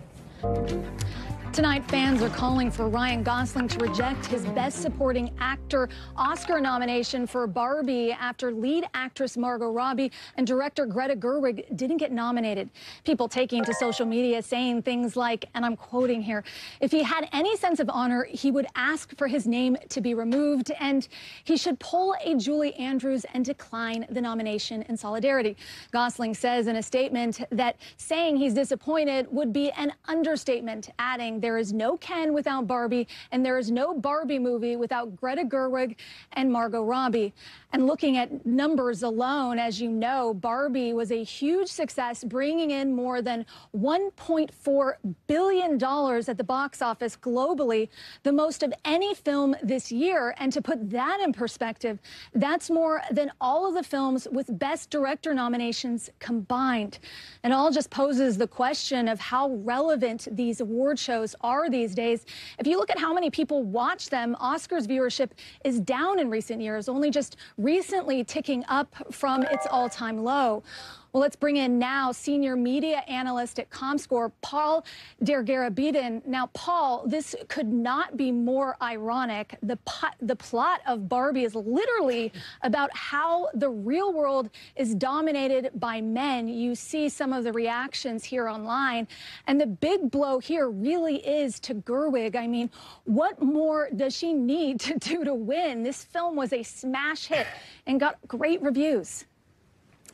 Tonight, fans are calling for Ryan Gosling to reject his Best Supporting Actor Oscar nomination for Barbie after lead actress Margot Robbie and director Greta Gerwig didn't get nominated. People taking to social media saying things like, and I'm quoting here, if he had any sense of honor, he would ask for his name to be removed, and he should pull a Julie Andrews and decline the nomination in solidarity. Gosling says in a statement that saying he's disappointed would be an understatement, adding, there is no Ken without Barbie, and there is no Barbie movie without Greta Gerwig and Margot Robbie. And looking at numbers alone, as you know, Barbie was a huge success, bringing in more than $1.4 billion at the box office globally, the most of any film this year. And to put that in perspective, that's more than all of the films with Best Director nominations combined. It all just poses the question of how relevant these award shows are these days. If you look at how many people watch them, Oscars viewership is down in recent years, only just recently ticking up from its all-time low. Well, let's bring in now senior media analyst at ComScore, Paul Dergarabedin. Now, Paul, this could not be more ironic. The plot of Barbie is literally about how the real world is dominated by men. You see some of the reactions here online. And the big blow here really is to Gerwig. I mean, what more does she need to do to win? This film was a smash hit and got great reviews.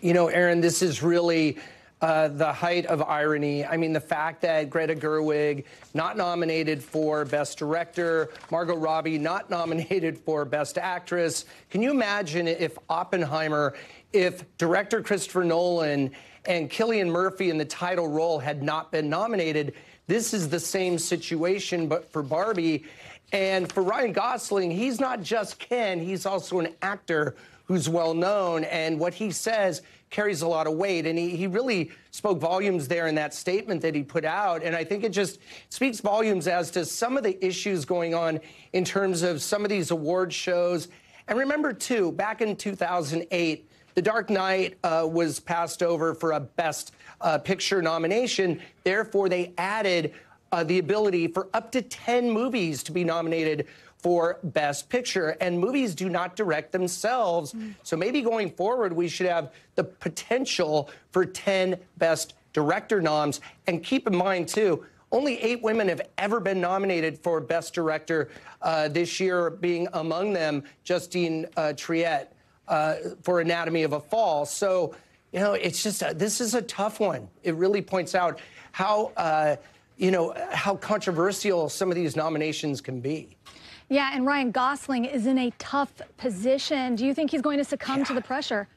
You know, Aaron, this is really the height of irony. I mean, the fact that Greta Gerwig not nominated for Best Director, Margot Robbie not nominated for Best Actress. Can you imagine if Oppenheimer, if director Christopher Nolan and Cillian Murphy in the title role had not been nominated? This is the same situation, but for Barbie. And for Ryan Gosling, he's not just Ken, he's also an actor who's well known, and what he says carries a lot of weight. And he really spoke volumes there in that statement that he put out. And I think it just speaks volumes as to some of the issues going on in terms of some of these award shows. And remember, too, back in 2008, The Dark Knight was passed over for a Best Picture nomination. Therefore, they added the ability for up to 10 movies to be nominated for Best Picture, and movies do not direct themselves. So maybe going forward, we should have the potential for 10 Best Director noms. And keep in mind, too, only 8 women have ever been nominated for Best Director, this year being among them Justine Triet for Anatomy of a Fall. So, you know, it's just, this is a tough one. It really points out how, you know, how controversial some of these nominations can be. Yeah, and Ryan Gosling is in a tough position. Do you think he's going to succumb to the pressure?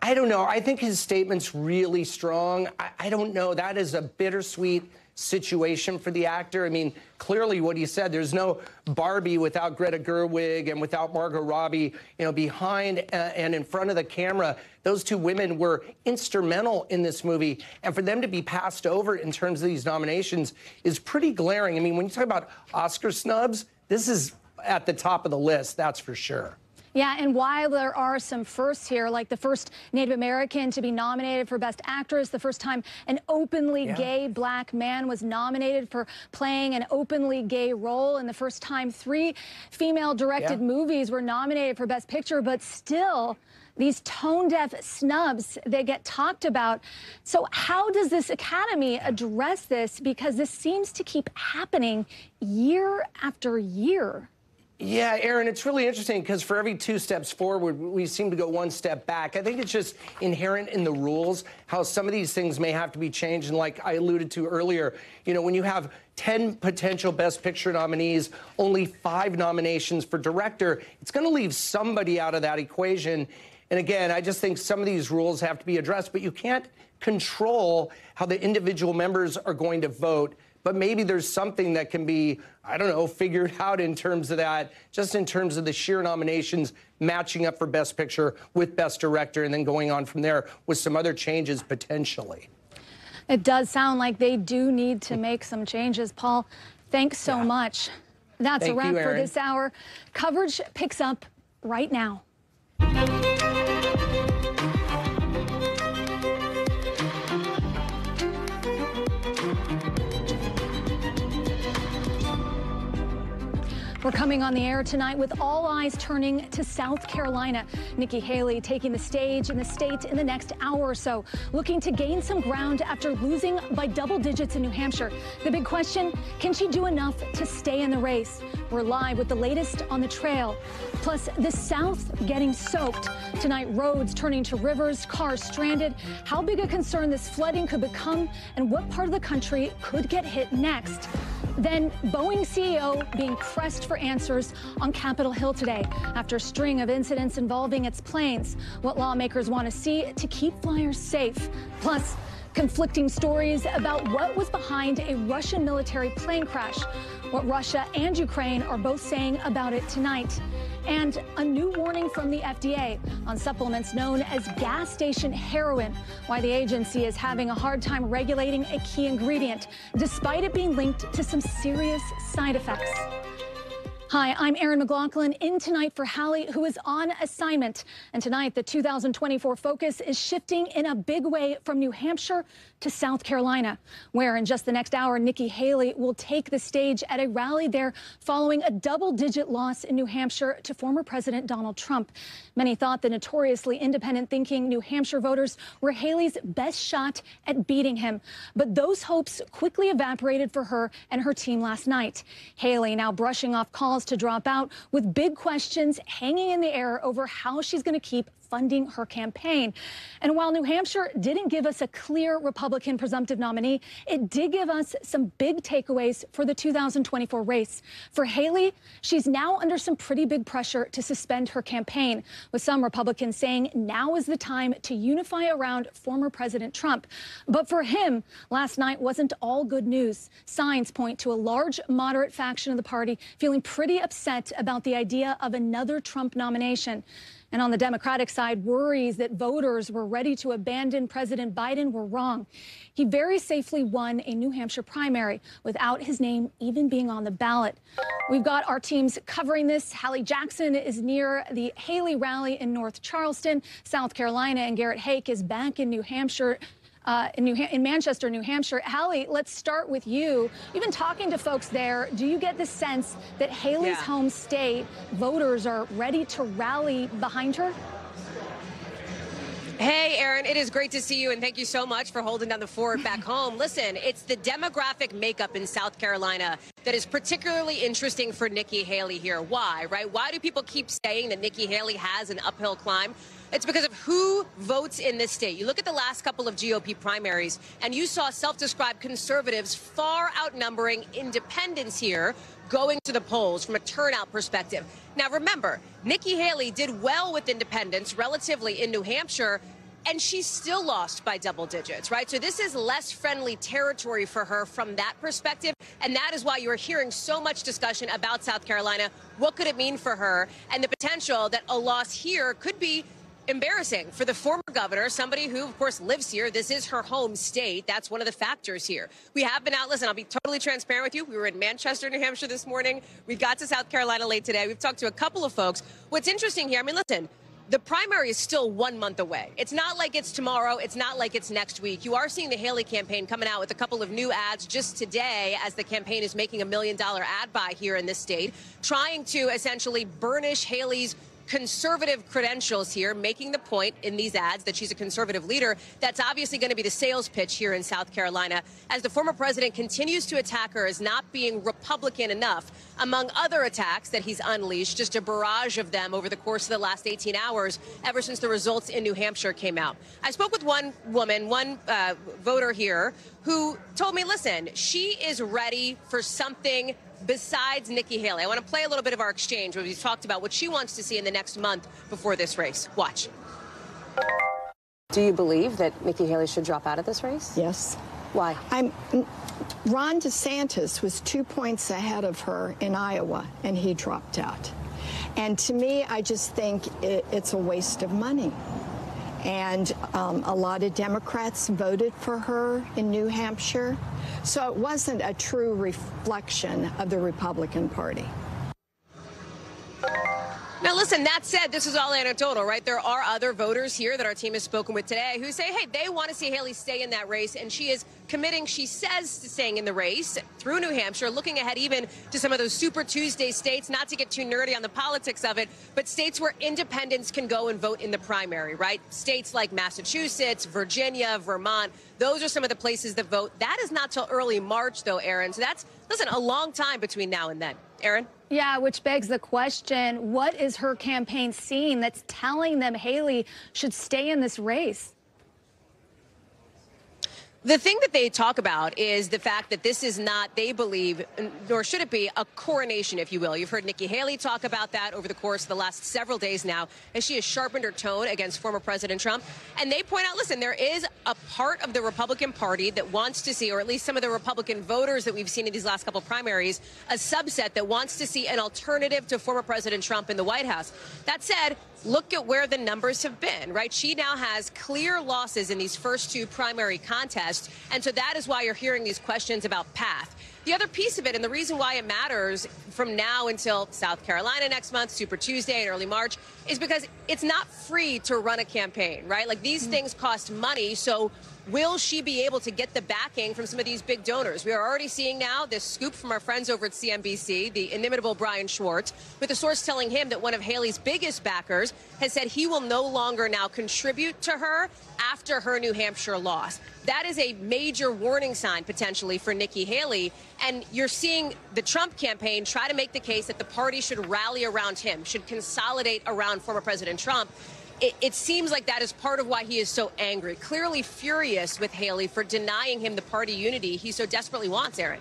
I don't know. I think his statement's really strong. I don't know. That is a bittersweet situation for the actor. I mean, clearly what he said, there's no Barbie without Greta Gerwig and without Margot Robbie, you know, behind and in front of the camera. Those two women were instrumental in this movie. And for them to be passed over in terms of these nominations is pretty glaring. I mean, when you talk about Oscar snubs, this is at the top of the list, that's for sure. Yeah, and while there are some firsts here, like the first Native American to be nominated for Best Actress, the first time an openly gay black man was nominated for playing an openly gay role, and the first time 3 female-directed movies were nominated for Best Picture, but still, these tone-deaf snubs, they get talked about. So how does this Academy address this? Because this seems to keep happening year after year. Yeah, Aaron, it's really interesting because for every 2 steps forward, we seem to go 1 step back. I think it's just inherent in the rules how some of these things may have to be changed. And like I alluded to earlier, you know, when you have 10 potential Best Picture nominees, only 5 nominations for director, it's going to leave somebody out of that equation. And again, I just think some of these rules have to be addressed, but you can't control how the individual members are going to vote. But maybe there's something that can be, I don't know, figured out in terms of that, just in terms of the sheer nominations matching up for Best Picture with Best Director and then going on from there with some other changes potentially. It does sound like they do need to make some changes. Paul, thanks so much. That's a wrap for this hour. Coverage picks up right now. We're coming on the air tonight with all eyes turning to South Carolina. Nikki Haley taking the stage in the state in the next hour or so, looking to gain some ground after losing by double digits in New Hampshire. The big question, can she do enough to stay in the race? We're live with the latest on the trail. Plus, the South getting soaked. Tonight, roads turning to rivers, cars stranded. How big a concern this flooding could become and what part of the country could get hit next. Then Boeing CEO being pressed for answers on Capitol Hill today after a string of incidents involving its planes. What lawmakers want to see to keep flyers safe. Plus, conflicting stories about what was behind a Russian military plane crash. What Russia and Ukraine are both saying about it tonight. And a new warning from the FDA on supplements known as gas station heroin, why the agency is having a hard time regulating a key ingredient, despite it being linked to some serious side effects. Hi, I'm Erin McLaughlin, in tonight for Hallie, who is on assignment. And tonight, the 2024 focus is shifting in a big way from New Hampshire to South Carolina, where in just the next hour, Nikki Haley will take the stage at a rally there following a double-digit loss in New Hampshire to former President Donald Trump. Many thought the notoriously independent-thinking New Hampshire voters were Haley's best shot at beating him. But those hopes quickly evaporated for her and her team last night. Haley now brushing off calls to drop out with big questions hanging in the air over how she's going to keep funding her campaign. And while New Hampshire didn't give us a clear Republican presumptive nominee, it did give us some big takeaways for the 2024 race. For Haley, she's now under some pretty big pressure to suspend her campaign, with some Republicans saying now is the time to unify around former President Trump. But for him, last night wasn't all good news. Signs point to a large moderate faction of the party feeling pretty upset about the idea of another Trump nomination. And on the Democratic side, worries that voters were ready to abandon President Biden were wrong. He very safely won a New Hampshire primary without his name even being on the ballot. We've got our teams covering this. Hallie Jackson is near the Haley rally in North Charleston, South Carolina, and Garrett Hake is back in New Hampshire. In Manchester, New Hampshire. Hallie, let's start with you. You've been talking to folks there. Do you get the sense that Haley's home state voters are ready to rally behind her? Hey, Aaron, it is great to see you, and thank you so much for holding down the fort back home. Listen, it's the demographic makeup in South Carolina that is particularly interesting for Nikki Haley here. Why, right? Why do people keep saying that Nikki Haley has an uphill climb? It's because of who votes in this state. You look at the last couple of GOP primaries, and you saw self-described conservatives far outnumbering independents here going to the polls from a turnout perspective. Now, remember, Nikki Haley did well with independents relatively in New Hampshire, and she still lost by double digits, right? So this is less friendly territory for her from that perspective, and that is why you are hearing so much discussion about South Carolina. What could it mean for her? And the potential that a loss here could be embarrassing for the former governor, somebody who, of course, lives here. This is her home state. That's one of the factors here. We have been out. Listen, I'll be totally transparent with you. We were in Manchester, New Hampshire this morning. We got to South Carolina late today. We've talked to a couple of folks. What's interesting here, I mean, listen, the primary is still 1 month away. It's not like it's tomorrow. It's not like it's next week. You are seeing the Haley campaign coming out with a couple of new ads just today as the campaign is making $1 million ad buy here in this state, trying to essentially burnish Haley's conservative credentials here, making the point in these ads that she's a conservative leader. That's obviously going to be the sales pitch here in South Carolina as the former president continues to attack her as not being Republican enough, among other attacks that he's unleashed, just a barrage of them over the course of the last 18 hours ever since the results in New Hampshire came out. I spoke with one woman, one voter here, who told me, listen, she is ready for something besides Nikki Haley. I want to play a little bit of our exchange where we talked about what she wants to see in the next month before this race. Watch. Do you believe that Nikki Haley should drop out of this race? Yes. Why? Ron DeSantis was 2 points ahead of her in Iowa, and he dropped out. And to me, I just think it's a waste of money. And a lot of Democrats voted for her in New Hampshire. So it wasn't a true reflection of the Republican Party. Now, listen, that said, this is all anecdotal, right? There are other voters here that our team has spoken with today who say, hey, they want to see Haley stay in that race. And she is committing, she says, to staying in the race through New Hampshire, looking ahead even to some of those Super Tuesday states, not to get too nerdy on the politics of it, but states where independents can go and vote in the primary, right? States like Massachusetts, Virginia, Vermont, those are some of the places that vote. That is not till early March, though, Aaron. So that's, listen, a long time between now and then. Aaron? Yeah, which begs the question, what is her campaign seeing that's telling them Haley should stay in this race? The thing that they talk about is the fact that this is not, they believe, nor should it be, a coronation, if you will. You've heard Nikki Haley talk about that over the course of the last several days now, as she has sharpened her tone against former President Trump. And they point out, listen, there is a part of the Republican Party that wants to see, or at least some of the Republican voters that we've seen in these last couple of primaries, a subset that wants to see an alternative to former President Trump in the White House. That said, look at where the numbers have been, right? She now has clear losses in these first two primary contests. And so that is why you're hearing these questions about path. The other piece of it, and the reason why it matters from now until South Carolina next month, Super Tuesday and early March, is because it's not free to run a campaign, right? Like, these things cost money. So will she be able to get the backing from some of these big donors? We are already seeing now this scoop from our friends over at CNBC, the inimitable Brian Schwartz, with a source telling him that one of Haley's biggest backers has said he will no longer now contribute to her after her New Hampshire loss. That is a major warning sign, potentially, for Nikki Haley. And you're seeing the Trump campaign try to make the case that the party should rally around him, should consolidate around former President Trump. it seems like that is part of why he is so angry, clearly furious with Haley for denying him the party unity he so desperately wants, Aaron.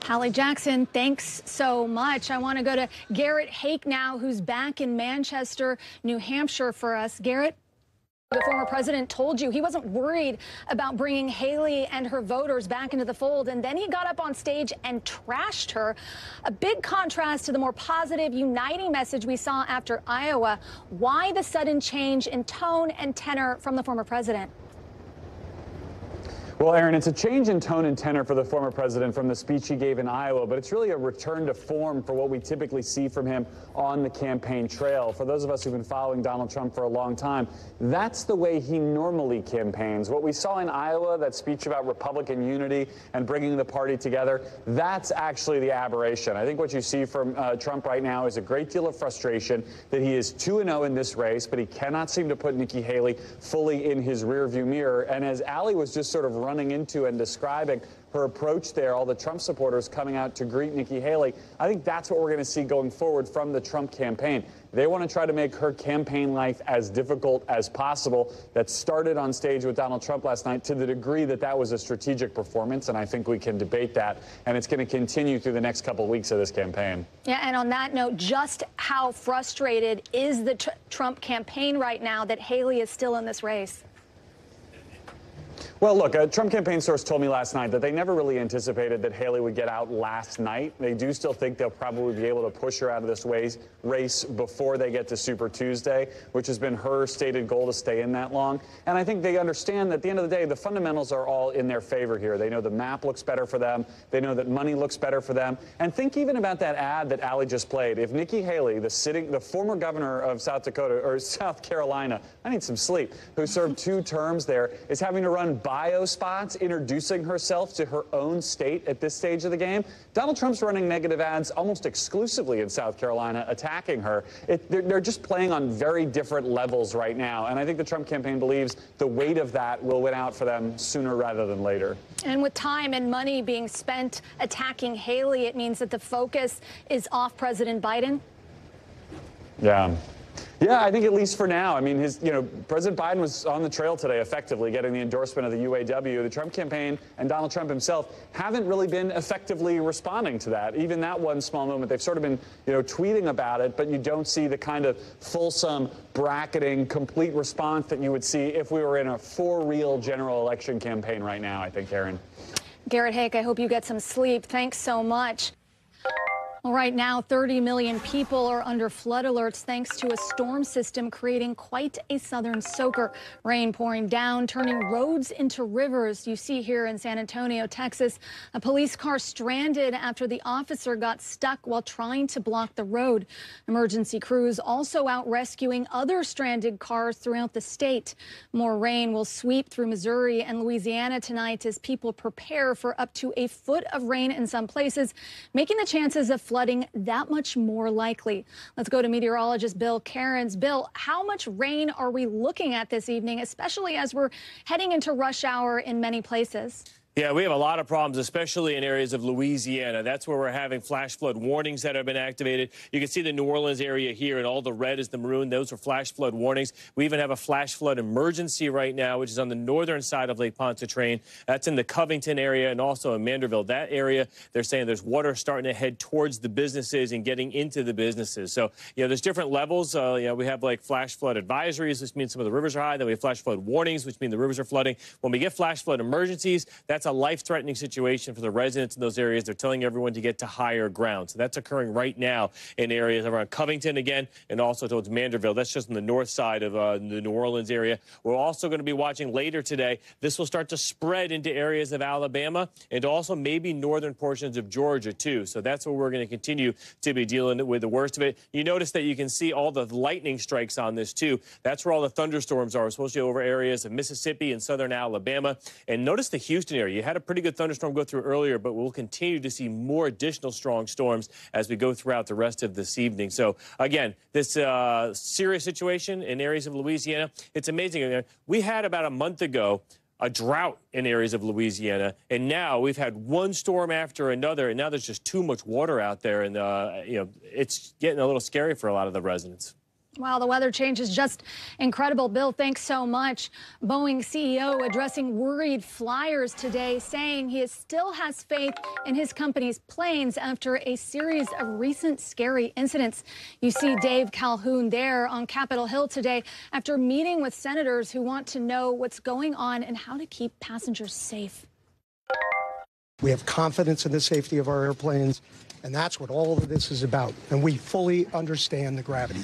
Hallie Jackson, thanks so much. I want to go to Garrett Hake now, who's back in Manchester, New Hampshire for us. Garrett? The former president told you he wasn't worried about bringing Haley and her voters back into the fold, and then he got up on stage and trashed her. A big contrast to the more positive, uniting message we saw after Iowa. Why the sudden change in tone and tenor from the former president? Well, Aaron, it's a change in tone and tenor for the former president from the speech he gave in Iowa, but it's really a return to form for what we typically see from him on the campaign trail. For those of us who've been following Donald Trump for a long time, that's the way he normally campaigns. What we saw in Iowa, that speech about Republican unity and bringing the party together, that's actually the aberration. I think what you see from Trump right now is a great deal of frustration that he is 2-0 in this race, but he cannot seem to put Nikki Haley fully in his rearview mirror. And as Hallie was just sort of running into and describing her approach there, all the Trump supporters coming out to greet Nikki Haley, I think that's what we're going to see going forward from the Trump campaign. They want to try to make her campaign life as difficult as possible. That started on stage with Donald Trump last night to the degree that that was a strategic performance, and I think we can debate that, and it's going to continue through the next couple of weeks of this campaign. Yeah, and on that note, just how frustrated is the Trump campaign right now that Haley is still in this race? Well, look, a Trump campaign source told me last night that they never really anticipated that Haley would get out last night. They do still think they'll probably be able to push her out of this race before they get to Super Tuesday, which has been her stated goal to stay in that long. And I think they understand that at the end of the day, the fundamentals are all in their favor here. They know the map looks better for them. They know that money looks better for them. And think even about that ad that Hallie just played. If Nikki Haley, the former governor of South Carolina, I need some sleep, who served 2 terms there, is having to run bio spots introducing herself to her own state at this stage of the game. Donald Trump's running negative ads almost exclusively in South Carolina, attacking her. They're just playing on very different levels right now, and I think the Trump campaign believes the weight of that will win out for them sooner rather than later. And with time and money being spent attacking Haley, it means that the focus is off President Biden? Yeah, I think at least for now. I mean, President Biden was on the trail today, effectively getting the endorsement of the UAW. The Trump campaign and Donald Trump himself haven't really been effectively responding to that. Even that one small moment, they've sort of been, tweeting about it, but you don't see the kind of fulsome, bracketing, complete response that you would see if we were in a for-real general election campaign right now, I think, Aaron. Garrett Hake, I hope you get some sleep. Thanks so much. Well, right now, 30 million people are under flood alerts thanks to a storm system creating quite a southern soaker. Rain pouring down, turning roads into rivers. You see here in San Antonio, Texas, a police car stranded after the officer got stuck while trying to block the road. Emergency crews also out rescuing other stranded cars throughout the state. More rain will sweep through Missouri and Louisiana tonight as people prepare for up to a foot of rain in some places, making the chances of flooding that much more likely. Let's go to meteorologist Bill Cairns. Bill, how much rain are we looking at this evening, especially as we're heading into rush hour in many places? Yeah, we have a lot of problems, especially in areas of Louisiana. That's where we're having flash flood warnings that have been activated. You can see the New Orleans area here, and all the red is the maroon. Those are flash flood warnings. We even have a flash flood emergency right now, which is on the northern side of Lake Pontchartrain. That's in the Covington area and also in Manderville. That area, they're saying there's water starting to head towards the businesses and getting into the businesses. So, there's different levels. We have like flash flood advisories, which means some of the rivers are high. Then we have flash flood warnings, which mean the rivers are flooding. When we get flash flood emergencies, that's a life-threatening situation for the residents in those areas. They're telling everyone to get to higher ground. So that's occurring right now in areas around Covington again and also towards Manderville. That's just on the north side of the New Orleans area. We're also going to be watching later today. This will start to spread into areas of Alabama and also maybe northern portions of Georgia, too. So that's where we're going to continue to be dealing with the worst of it. You notice that you can see all the lightning strikes on this, too. That's where all the thunderstorms are, especially over areas of Mississippi and southern Alabama. And notice the Houston area. You had a pretty good thunderstorm go through earlier, but we'll continue to see more additional strong storms as we go throughout the rest of this evening. So, again, this serious situation in areas of Louisiana, it's amazing. We had about a month ago a drought in areas of Louisiana, and now we've had one storm after another, and now there's just too much water out there, and, it's getting a little scary for a lot of the residents. Wow, the weather change is just incredible. Bill, thanks so much. Boeing CEO addressing worried flyers today, saying he still has faith in his company's planes after a series of recent scary incidents. You see Dave Calhoun there on Capitol Hill today after meeting with senators who want to know what's going on and how to keep passengers safe. We have confidence in the safety of our airplanes, and that's what all of this is about. And we fully understand the gravity.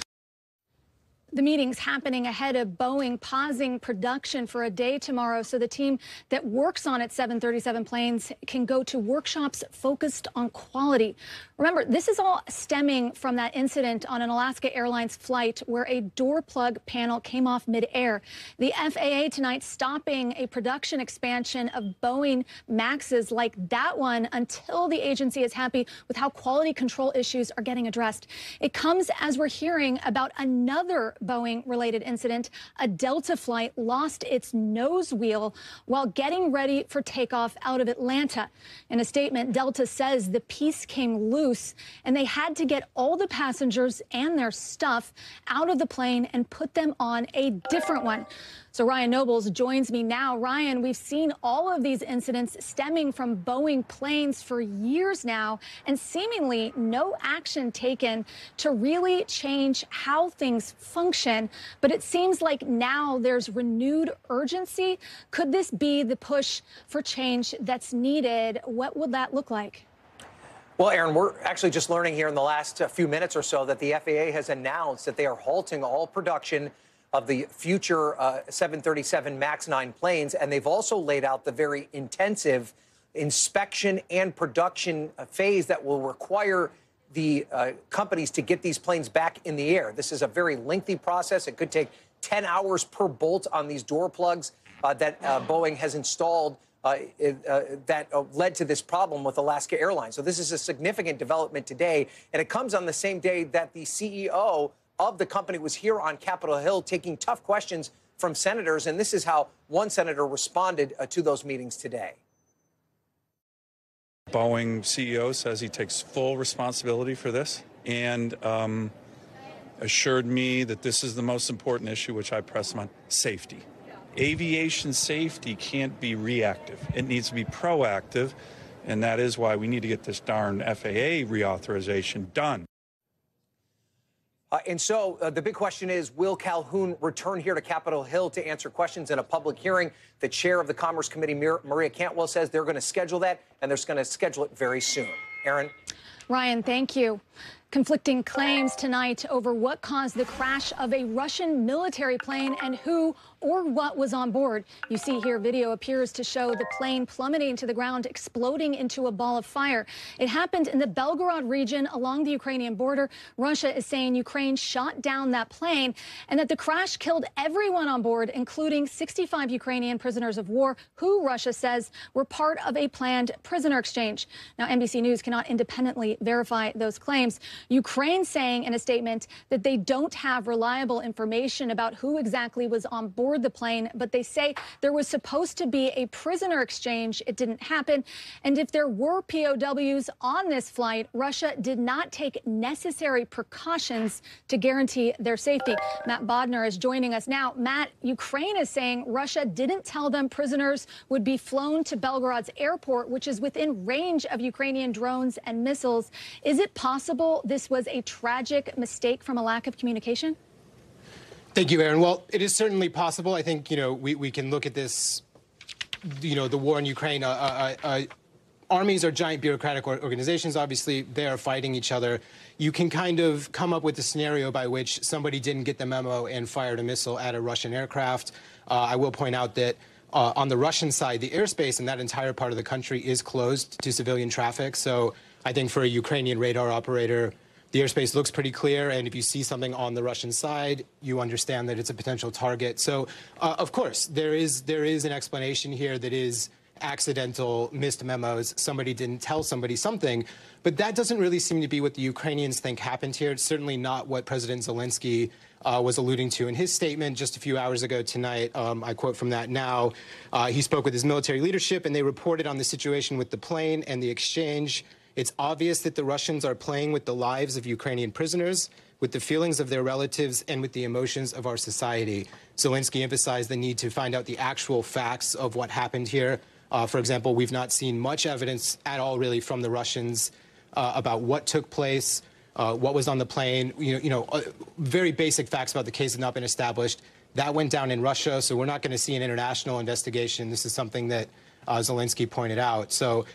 The meeting's happening ahead of Boeing pausing production for a day tomorrow so the team that works on its 737 planes can go to workshops focused on quality. Remember, this is all stemming from that incident on an Alaska Airlines flight where a door plug panel came off midair. The FAA tonight stopping a production expansion of Boeing Maxes like that one until the agency is happy with how quality control issues are getting addressed. It comes as we're hearing about another Boeing-related incident. A Delta flight lost its nose wheel while getting ready for takeoff out of Atlanta. In a statement, Delta says the piece came loose and they had to get all the passengers and their stuff out of the plane and put them on a different one. So Ryan Nobles joins me now. Ryan, we've seen all of these incidents stemming from Boeing planes for years now, and seemingly no action taken to really change how things function. But it seems like now there's renewed urgency. Could this be the push for change that's needed? What would that look like? Well, Aaron, we're actually just learning here in the last few minutes or so that the FAA has announced that they are halting all production of the future 737 MAX 9 planes, and they've also laid out the very intensive inspection and production phase that will require the companies to get these planes back in the air. This is a very lengthy process. It could take 10 hours per bolt on these door plugs that Boeing has installed that led to this problem with Alaska Airlines. So this is a significant development today, and it comes on the same day that the CEO of the company was here on Capitol Hill taking tough questions from senators, and this is how one senator responded to those meetings today. Boeing CEO says he takes full responsibility for this and assured me that this is the most important issue, which I press him on: safety. Aviation safety can't be reactive. It needs to be proactive, and that is why we need to get this darn FAA reauthorization done. And so the big question is, will Calhoun return here to Capitol Hill to answer questions in a public hearing? The chair of the Commerce Committee, Maria Cantwell, says they're going to schedule that, and they're going to schedule it very soon. Aaron? Ryan, thank you. Conflicting claims tonight over what caused the crash of a Russian military plane and who or what was on board. You see here video appears to show the plane plummeting to the ground, exploding into a ball of fire. It happened in the Belgorod region along the Ukrainian border. Russia is saying Ukraine shot down that plane and that the crash killed everyone on board, including 65 Ukrainian prisoners of war who Russia says were part of a planned prisoner exchange. Now, NBC News cannot independently verify those claims. Ukraine saying in a statement that they don't have reliable information about who exactly was on board the plane, but they say there was supposed to be a prisoner exchange. It didn't happen. And if there were POWs on this flight, Russia did not take necessary precautions to guarantee their safety. Matt Bodner is joining us now. Matt, Ukraine is saying Russia didn't tell them prisoners would be flown to Belgorod's airport, which is within range of Ukrainian drones and missiles. Is it possible this was a tragic mistake from a lack of communication? Thank you, Aaron. Well, it is certainly possible. I think, we can look at this, the war in Ukraine. Armies are giant bureaucratic organizations. Obviously, they are fighting each other. You can kind of come up with a scenario by which somebody didn't get the memo and fired a missile at a Russian aircraft. I will point out that on the Russian side, the airspace in that entire part of the country is closed to civilian traffic. So I think for a Ukrainian radar operator, the airspace looks pretty clear, and if you see something on the Russian side, you understand that it's a potential target. So, of course, there is an explanation here that is accidental, missed memos. Somebody didn't tell somebody something, but that doesn't really seem to be what the Ukrainians think happened here. It's certainly not what President Zelensky was alluding to in his statement just a few hours ago tonight. I quote from that now. He spoke with his military leadership, and they reported on the situation with the plane and the exchange. It's obvious that the Russians are playing with the lives of Ukrainian prisoners. with the feelings of their relatives and with the emotions of our society. Zelensky emphasized the need to find out the actual facts of what happened here. For example, we've not seen much evidence at all, really, from the Russians about what took place, what was on the plane. Very basic facts about the case have not been established. That went down in Russia, so we're not going to see an international investigation. This is something that Zelensky pointed out. So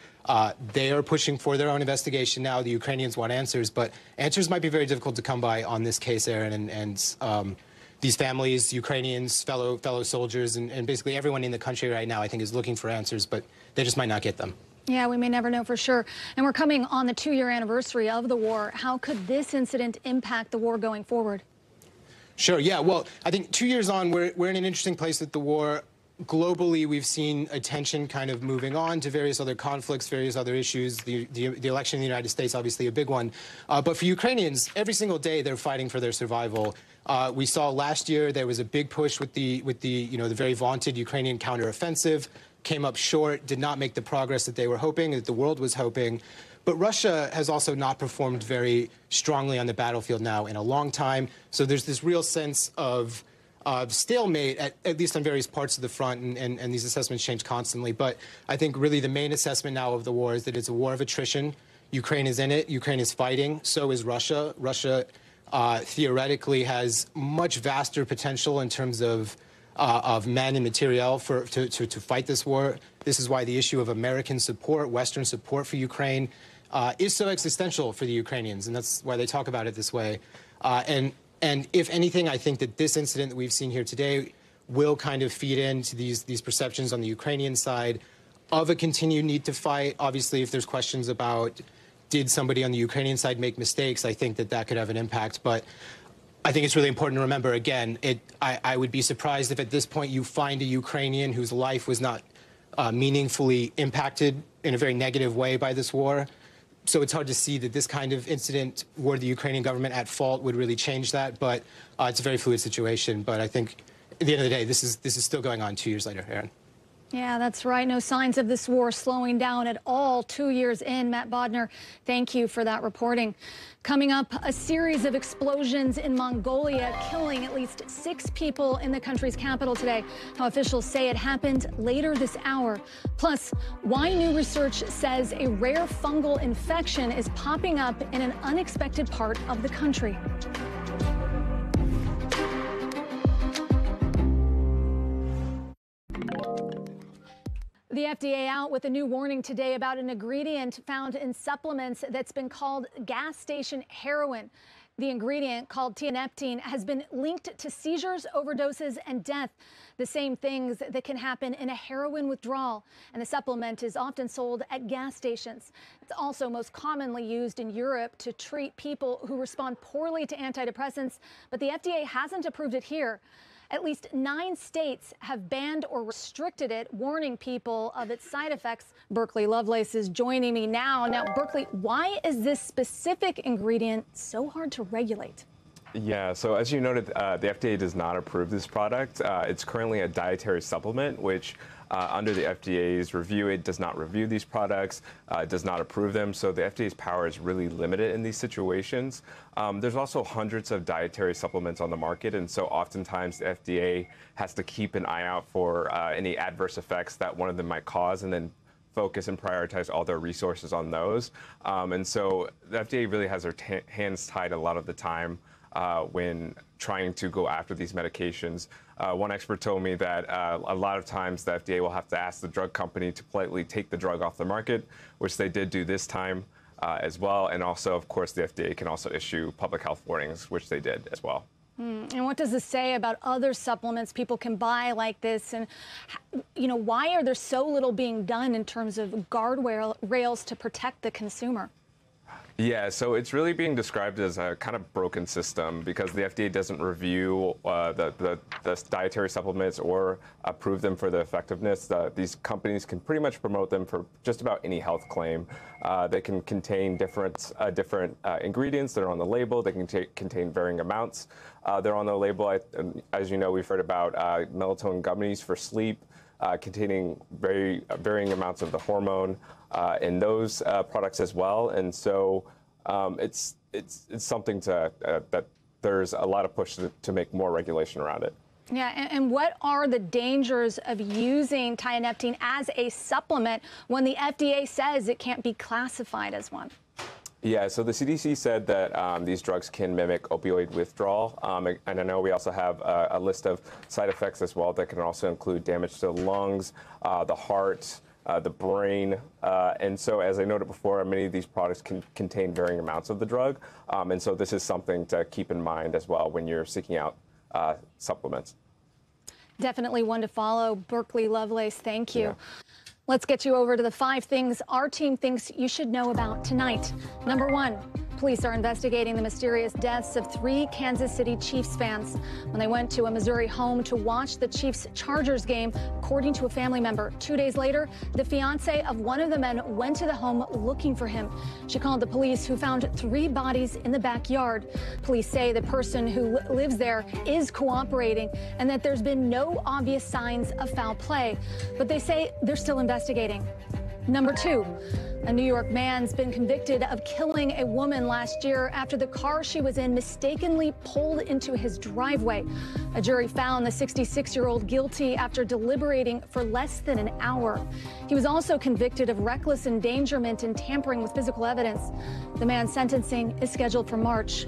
they are pushing for their own investigation now. The Ukrainians want answers, but answers might be very difficult to come by on this case, Aaron. And these families, Ukrainians, fellow soldiers, and basically everyone in the country right now, I think, is looking for answers, but they just might not get them. Yeah, we may never know for sure. And we're coming on the 2-year anniversary of the war. How could this incident impact the war going forward? Sure, yeah. Well, I think 2 years on, we're in an interesting place with the war. Globally, we've seen attention kind of moving on to various other conflicts, various other issues. The election in the United States, obviously a big one. But for Ukrainians, every single day they're fighting for their survival. We saw last year there was a big push with the very vaunted Ukrainian counteroffensive. Came up short, did not make the progress that they were hoping, that the world was hoping. But Russia has also not performed very strongly on the battlefield now in a long time. So there's this real sense of stalemate, at least on various parts of the front, and these assessments change constantly. But I think really the main assessment now of the war is that it's a war of attrition. Ukraine is in it. Ukraine is fighting. So is Russia. Russia theoretically has much vaster potential in terms of men and materiel to fight this war. This is why the issue of American support, Western support for Ukraine is so existential for the Ukrainians, and that's why they talk about it this way. And if anything, I think that this incident that we've seen here today will kind of feed into these perceptions on the Ukrainian side of a continued need to fight. Obviously, if there's questions about did somebody on the Ukrainian side make mistakes, I think that could have an impact. But I think it's really important to remember, again, I would be surprised if at this point you find a Ukrainian whose life was not meaningfully impacted in a very negative way by this war. So it's hard to see that this kind of incident were the Ukrainian government at fault would really change that. But it's a very fluid situation. But I think at the end of the day, this is still going on 2 years later, Aaron. Yeah, that's right. No signs of this war slowing down at all 2 years in. Matt Bodner, thank you for that reporting. Coming up, a series of explosions in Mongolia, killing at least 6 people in the country's capital today. How officials say it happened later this hour. Plus, why new research says a rare fungal infection is popping up in an unexpected part of the country. The FDA out with a new warning today about an ingredient found in supplements that's been called gas station heroin. The ingredient, called tianeptine, has been linked to seizures, overdoses, and death, the same things that can happen in a heroin withdrawal. And the supplement is often sold at gas stations. It's also most commonly used in Europe to treat people who respond poorly to antidepressants, but the FDA hasn't approved it here. At least 9 states have banned or restricted it, warning people of its side effects. Berkeley Lovelace is joining me now. Now, Berkeley, why is this specific ingredient so hard to regulate? Yeah, so as you noted, the FDA does not approve this product. It's currently a dietary supplement, which under the FDA's review, it does not review these products, does not approve them. So the FDA's power is really limited in these situations. There's also hundreds of dietary supplements on the market. And so oftentimes the FDA has to keep an eye out for any adverse effects that one of them might cause, and then focus and prioritize all their resources on those. And so the FDA really has their hands tied a lot of the time when trying to go after these medications. One expert told me that a lot of times the FDA will have to ask the drug company to politely take the drug off the market, which they did do this time as well. And also, of course, the FDA can also issue public health warnings, which they did as well. And what does this say about other supplements people can buy like this? And, why are there so little being done in terms of guardrails to protect the consumer? Yeah, so it's really being described as a kind of broken system because the FDA doesn't review the dietary supplements or approve them for the effectiveness. These companies can pretty much promote them for just about any health claim. They can contain different ingredients that are on the label. They can contain varying amounts. They're on the label. As you know, we've heard about melatonin gummies for sleep, containing varying amounts of the hormone in those products as well. And so it's something that there's a lot of push to make more regulation around it. Yeah, and what are the dangers of using tianeptine as a supplement when the FDA says it can't be classified as one? Yeah, so the CDC said that these drugs can mimic opioid withdrawal. And I know we also have a list of side effects as well that can also include damage to the lungs, the heart, the brain. And so, as I noted before, many of these products can contain varying amounts of the drug. And so this is something to keep in mind as well when you're seeking out supplements. Definitely one to follow. Berkeley Lovelace, thank you. Yeah. Let's get you over to the 5 things our team thinks you should know about tonight. Number 1, police are investigating the mysterious deaths of 3 Kansas City Chiefs fans when they went to a Missouri home to watch the Chiefs-Chargers game, according to a family member. 2 days later, the fiancée of one of the men went to the home looking for him. She called the police, who found 3 bodies in the backyard. Police say the person who lives there is cooperating and that there's been no obvious signs of foul play, but they say they're still investigating. Number 2, a New York man's been convicted of killing a woman last year after the car she was in mistakenly pulled into his driveway. A jury found the 66-year-old guilty after deliberating for less than an hour. He was also convicted of reckless endangerment and tampering with physical evidence. The man's sentencing is scheduled for March.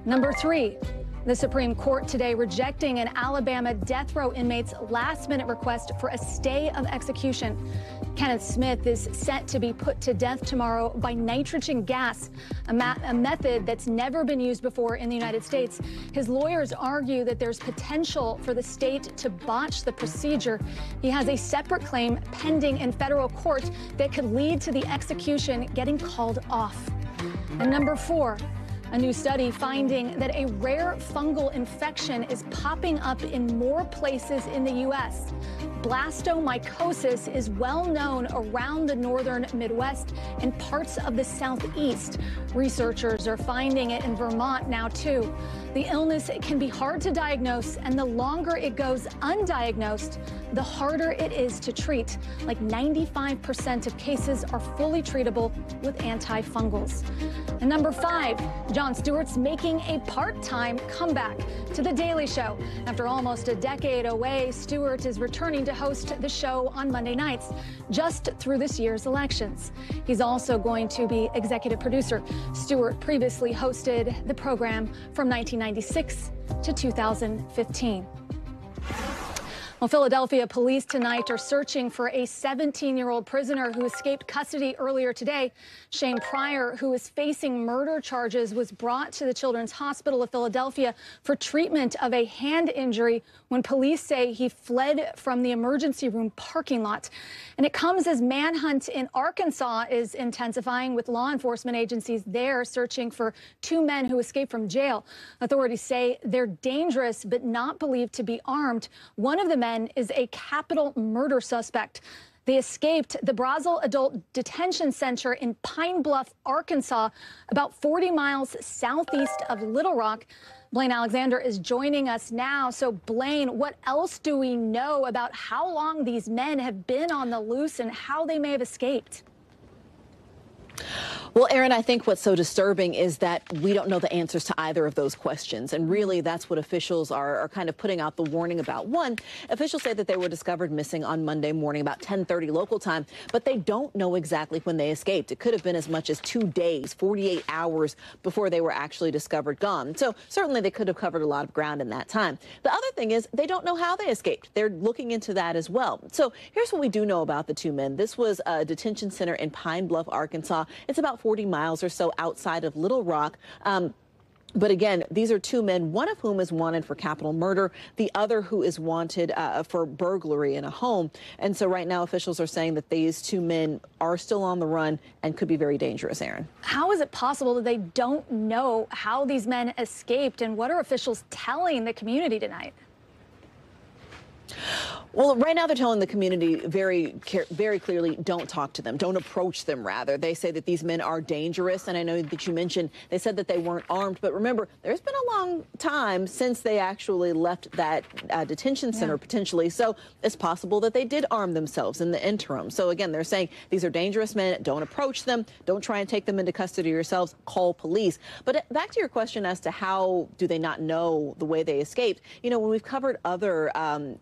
Number 3, the Supreme Court today rejecting an Alabama death row inmate's last-minute request for a stay of execution. Kenneth Smith is set to be put to death tomorrow by nitrogen gas, a method that's never been used before in the United States. His lawyers argue that there's potential for the state to botch the procedure. He has a separate claim pending in federal court that could lead to the execution getting called off. And number 4, a new study finding that a rare fungal infection is popping up in more places in the U.S. Blastomycosis is well known around the northern Midwest and parts of the Southeast. Researchers are finding it in Vermont now, too. The illness can be hard to diagnose, and the longer it goes undiagnosed, the harder it is to treat. Like 95% of cases are fully treatable with antifungals. And number 5, Jon Stewart's making a part-time comeback to The Daily Show. After almost a decade away, Stewart is returning to host the show on Monday nights, just through this year's elections. He's also going to be executive producer. Stewart previously hosted the program from 1996 to 2015. Well, Philadelphia police tonight are searching for a 17-year-old prisoner who escaped custody earlier today. Shane Pryor, who is facing murder charges, was brought to the Children's Hospital of Philadelphia for treatment of a hand injury when police say he fled from the emergency room parking lot. And it comes as manhunt in Arkansas is intensifying, with law enforcement agencies there searching for 2 men who escaped from jail. Authorities say they're dangerous but not believed to be armed. One of the men is a capital murder suspect. They escaped the Brazil Adult Detention Center in Pine Bluff, Arkansas, about 40 miles southeast of Little Rock. Blaine Alexander is joining us now. So, Blaine, what else do we know about how long these men have been on the loose and how they may have escaped? Well, Aaron, I think what's so disturbing is that we don't know the answers to either of those questions. And really, that's what officials are kind of putting out the warning about. One, officials say that they were discovered missing on Monday morning about 10:30 local time, but they don't know exactly when they escaped. It could have been as much as 2 days, 48 hours before they were actually discovered gone. So certainly they could have covered a lot of ground in that time. The other thing is they don't know how they escaped. They're looking into that as well. So here's what we do know about the 2 men. This was a detention center in Pine Bluff, Arkansas. It's about 40 miles or so outside of Little Rock. But again, these are 2 men, one of whom is wanted for capital murder, the other who is wanted for burglary in a home. And so right now officials are saying that these 2 men are still on the run and could be very dangerous, Aaron. How is it possible that they don't know how these men escaped, and what are officials telling the community tonight? Well, right now they're telling the community very clearly, don't talk to them, don't approach them, rather. They say that these men are dangerous, and I know that you mentioned they said that they weren't armed, but remember, there's been a long time since they actually left that detention center, potentially, so it's possible that they did arm themselves in the interim. So again, they're saying these are dangerous men, don't approach them, don't try and take them into custody yourselves, call police. But back to your question as to how do they not know the way they escaped, you know, when we've covered other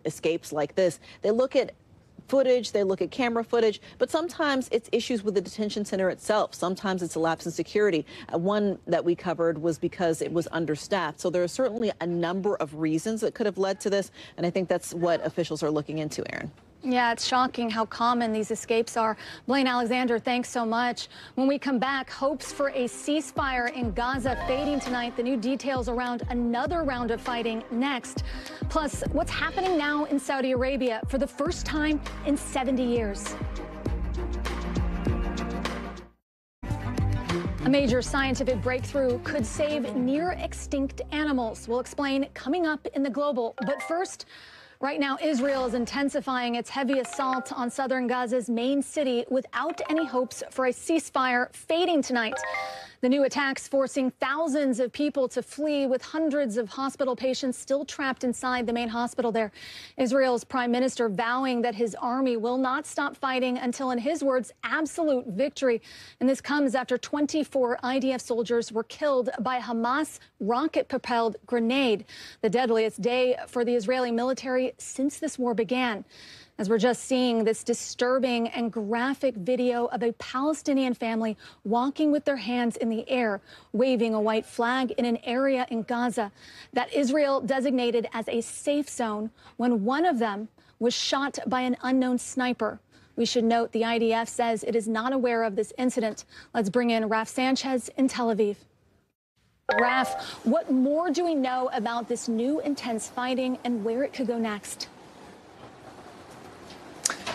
escapes like this, they look at footage, they look at camera footage, but sometimes it's issues with the detention center itself. Sometimes it's a lapse in security. One that we covered was because it was understaffed. So there are certainly a number of reasons that could have led to this, and I think that's what officials are looking into, Aaron. Yeah, it's shocking how common these escapes are. Blaine Alexander, thanks so much. When we come back, hopes for a ceasefire in Gaza fading tonight. The new details around another round of fighting next. Plus, what's happening now in Saudi Arabia for the first time in 70 years. A major scientific breakthrough could save near-extinct animals. We'll explain coming up in the Global. But first, right now, Israel is intensifying its heavy assault on southern Gaza's main city without any hopes for a ceasefire fading tonight. The new attacks forcing thousands of people to flee, with hundreds of hospital patients still trapped inside the main hospital there. Israel's prime minister vowing that his army will not stop fighting until, in his words, absolute victory. And this comes after 24 IDF soldiers were killed by a Hamas rocket-propelled grenade, the deadliest day for the Israeli military since this war began. As we're just seeing this disturbing and graphic video of a Palestinian family walking with their hands in the air, waving a white flag in an area in Gaza that Israel designated as a safe zone when one of them was shot by an unknown sniper. We should note the IDF says it is not aware of this incident. Let's bring in Raf Sanchez in Tel Aviv. Raf, what more do we know about this new intense fighting and where it could go next?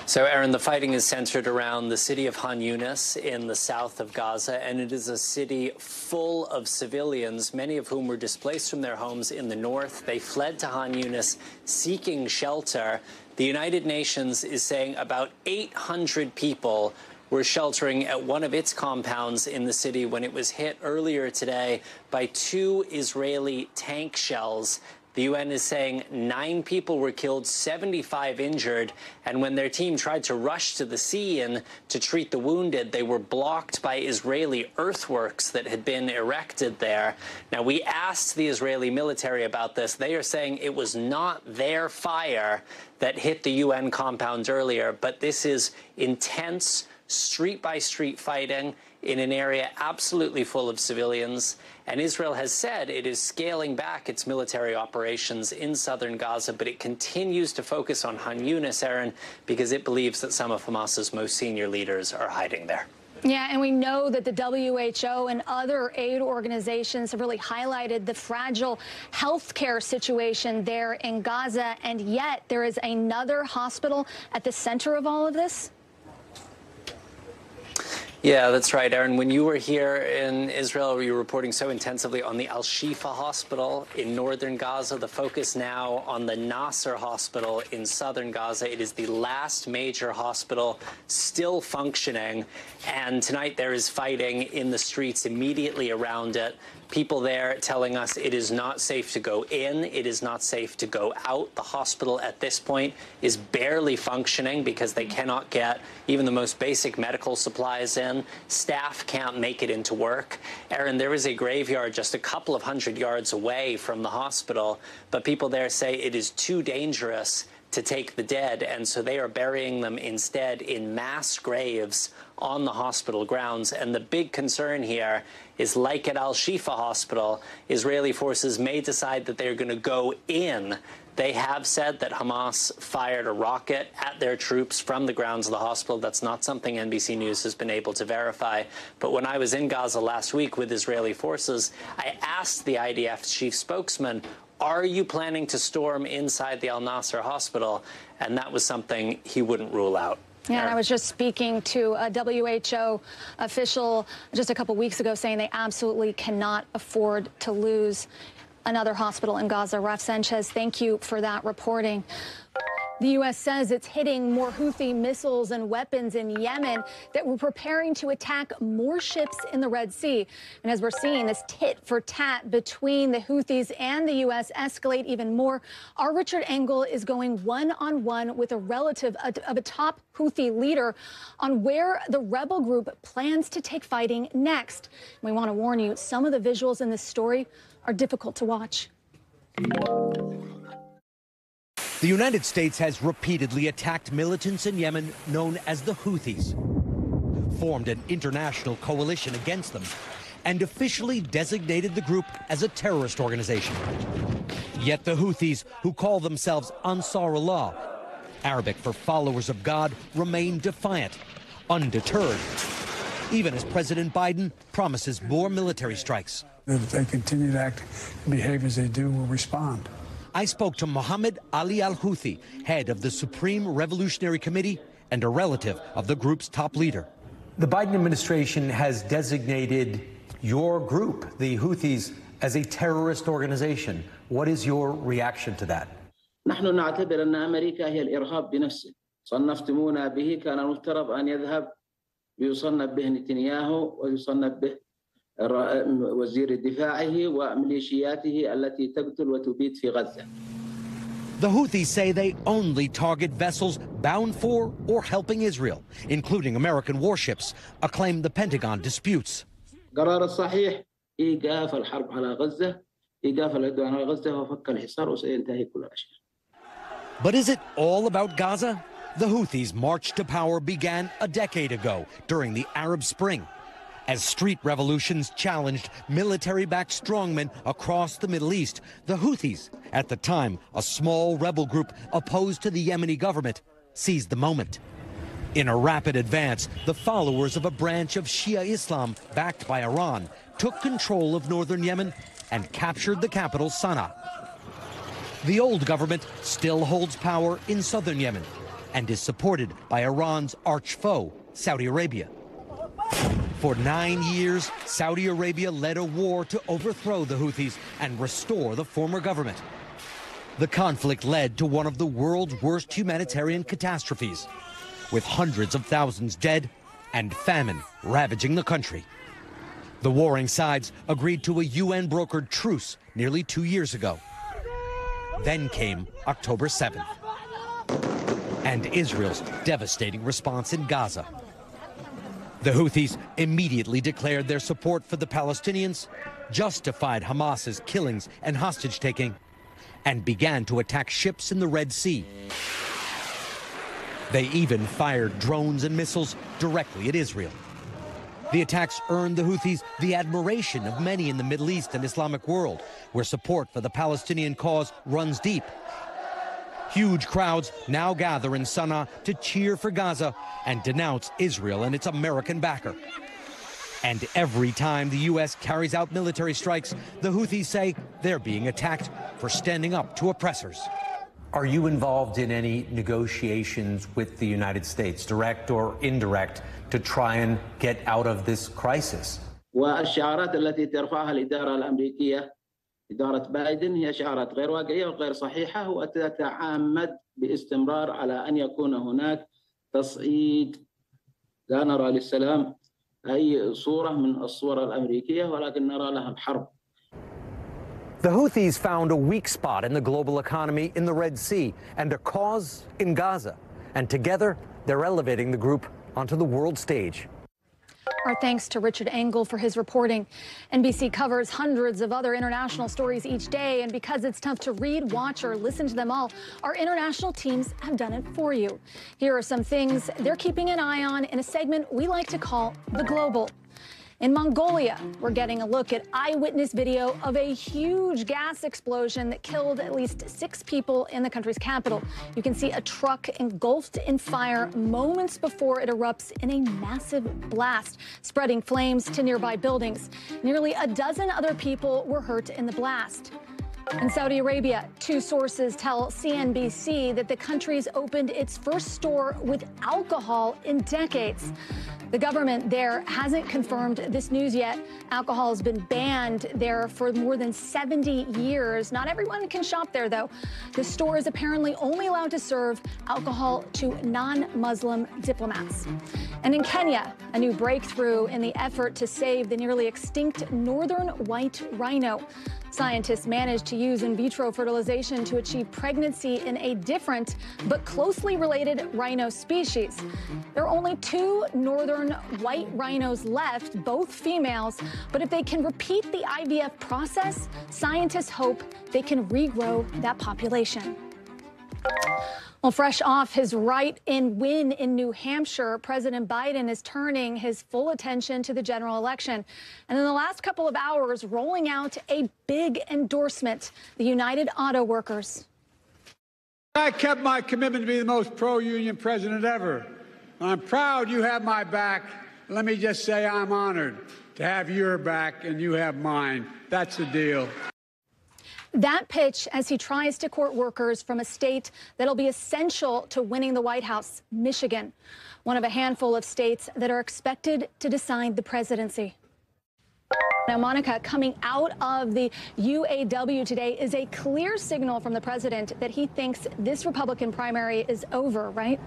So, Aaron, the fighting is centered around the city of Han Yunis in the south of Gaza, and it is a city full of civilians, many of whom were displaced from their homes in the north. They fled to Han Yunis seeking shelter. The United Nations is saying about 800 people were sheltering at one of its compounds in the city when it was hit earlier today by 2 Israeli tank shells. The UN is saying 9 people were killed, 75 injured, and when their team tried to rush to the scene to treat the wounded, they were blocked by Israeli earthworks that had been erected there. Now, we asked the Israeli military about this. They are saying it was not their fire that hit the UN compound earlier, but this is intense street-by-street fighting in an area absolutely full of civilians. And Israel has said it is scaling back its military operations in southern Gaza, but it continues to focus on Han Yunis, Aaron, because it believes that some of Hamas's most senior leaders are hiding there. Yeah, and we know that the WHO and other aid organizations have really highlighted the fragile health care situation there in Gaza, and yet there is another hospital at the center of all of this. Yeah, that's right, Aaron. When you were here in Israel, you were reporting so intensively on the Al-Shifa hospital in northern Gaza. The focus now on the Nasser hospital in southern Gaza. It is the last major hospital still functioning. And tonight there is fighting in the streets immediately around it. People there telling us it is not safe to go in. It is not safe to go out. The hospital at this point is barely functioning because they cannot get even the most basic medical supplies in. Staff can't make it into work. Aaron, there is a graveyard just a couple of 100 yards away from the hospital, but people there say it is too dangerous to take the dead, and so they are burying them instead in mass graves on the hospital grounds. And the big concern here is, like at Al-Shifa hospital, Israeli forces may decide that they're going to go in. They have said that Hamas fired a rocket at their troops from the grounds of the hospital. That's not something NBC News has been able to verify. But when I was in Gaza last week with Israeli forces, I asked the IDF chief spokesman, are you planning to storm inside the Al-Nasser hospital? And that was something he wouldn't rule out. Yeah, and I was just speaking to a WHO official just a couple weeks ago saying they absolutely cannot afford to lose another hospital in Gaza. Raf Sanchez, thank you for that reporting. The U.S. says it's hitting more Houthi missiles and weapons in Yemen, that we're preparing to attack more ships in the Red Sea. And as we're seeing this tit for tat between the Houthis and the U.S. escalate even more, our Richard Engel is going one-on-one with a relative of a top Houthi leader on where the rebel group plans to take fighting next. We want to warn you, some of the visuals in this story are difficult to watch. The United States has repeatedly attacked militants in Yemen known as the Houthis, formed an international coalition against them, and officially designated the group as a terrorist organization. Yet the Houthis, who call themselves Ansar Allah, Arabic for followers of God, remain defiant, undeterred, even as President Biden promises more military strikes. If they continue to act and behave as they do, we'll respond. I spoke to Mohammed Ali al-Houthi, head of the Supreme Revolutionary Committee and a relative of the group's top leader. The Biden administration has designated your group, the Houthis, as a terrorist organization. What is your reaction to that? نحن نعتبر أن أمريكا هي الإرهاب بنفسه. صنفتمونا به كان المفترض أن يذهب ليصنف به نتنياهو ويصنف به وزير دفاعه وميليشياته التي تقتل وتبيد في غزة. The Houthis say they only target vessels bound for or helping Israel, including American warships, a claim the Pentagon disputes. قرار الصحيح إيقاف الحرب على غزة، إيقاف العدوان على غزة وفك الحصار وسينتهي كل شيء. But is it all about Gaza? The Houthis' march to power began a decade ago during the Arab Spring, as street revolutions challenged military-backed strongmen across the Middle East. The Houthis, at the time a small rebel group opposed to the Yemeni government, seized the moment. In a rapid advance, the followers of a branch of Shia Islam backed by Iran took control of northern Yemen and captured the capital, Sana'a. The old government still holds power in southern Yemen and is supported by Iran's arch foe, Saudi Arabia. For 9 years, Saudi Arabia led a war to overthrow the Houthis and restore the former government. The conflict led to one of the world's worst humanitarian catastrophes, with hundreds of thousands dead and famine ravaging the country. The warring sides agreed to a UN-brokered truce nearly 2 years ago. Then came October 7th, and Israel's devastating response in Gaza. The Houthis immediately declared their support for the Palestinians, justified Hamas's killings and hostage-taking, and began to attack ships in the Red Sea. They even fired drones and missiles directly at Israel. The attacks earned the Houthis the admiration of many in the Middle East and Islamic world, where support for the Palestinian cause runs deep. Huge crowds now gather in Sana'a to cheer for Gaza and denounce Israel and its American backer. And every time the U.S. carries out military strikes, the Houthis say they're being attacked for standing up to oppressors. Are you involved in any negotiations with the United States, direct or indirect, to try and get out of this crisis? والشعارات التي ترفعها الإدارة الأمريكية إدارة بايدن هي شعارات غير واقعية وغير صحيحة وتتعمد باستمرار على أن يكون هناك تصعيد لا نرى للسلام أي صورة من الصور الأمريكية ولكن نرى لها الحرب. The Houthis found a weak spot in the global economy in the Red Sea and a cause in Gaza. And together, they're elevating the group onto the world stage. Our thanks to Richard Engel for his reporting. NBC covers hundreds of other international stories each day, and because it's tough to read, watch, or listen to them all, our international teams have done it for you. Here are some things they're keeping an eye on in a segment we like to call The Global. In Mongolia, we're getting a look at eyewitness video of a huge gas explosion that killed at least 6 people in the country's capital. You can see a truck engulfed in fire moments before it erupts in a massive blast, spreading flames to nearby buildings. Nearly a dozen other people were hurt in the blast. In Saudi Arabia, 2 sources tell CNBC that the country's opened its first store with alcohol in decades. The government there hasn't confirmed this news yet. Alcohol has been banned there for more than 70 years. Not everyone can shop there, though. The store is apparently only allowed to serve alcohol to non-Muslim diplomats. And in Kenya, a new breakthrough in the effort to save the nearly extinct northern white rhino. Scientists managed to use in vitro fertilization to achieve pregnancy in a different but closely related rhino species. There are only 2 northern white rhinos left, both females, but if they can repeat the IVF process, scientists hope they can regrow that population. Well, fresh off his write-in win in New Hampshire, President Biden is turning his full attention to the general election. And in the last couple of hours, rolling out a big endorsement, the United Auto Workers. I kept my commitment to be the most pro-union president ever. I'm proud you have my back. Let me just say I'm honored to have your back and you have mine. That's the deal. That pitch as he tries to court workers from a state that'll be essential to winning the White House, Michigan, one of a handful of states that are expected to decide the presidency. Now, Monica, coming out of the UAW today is a clear signal from the president that he thinks this Republican primary is over, right?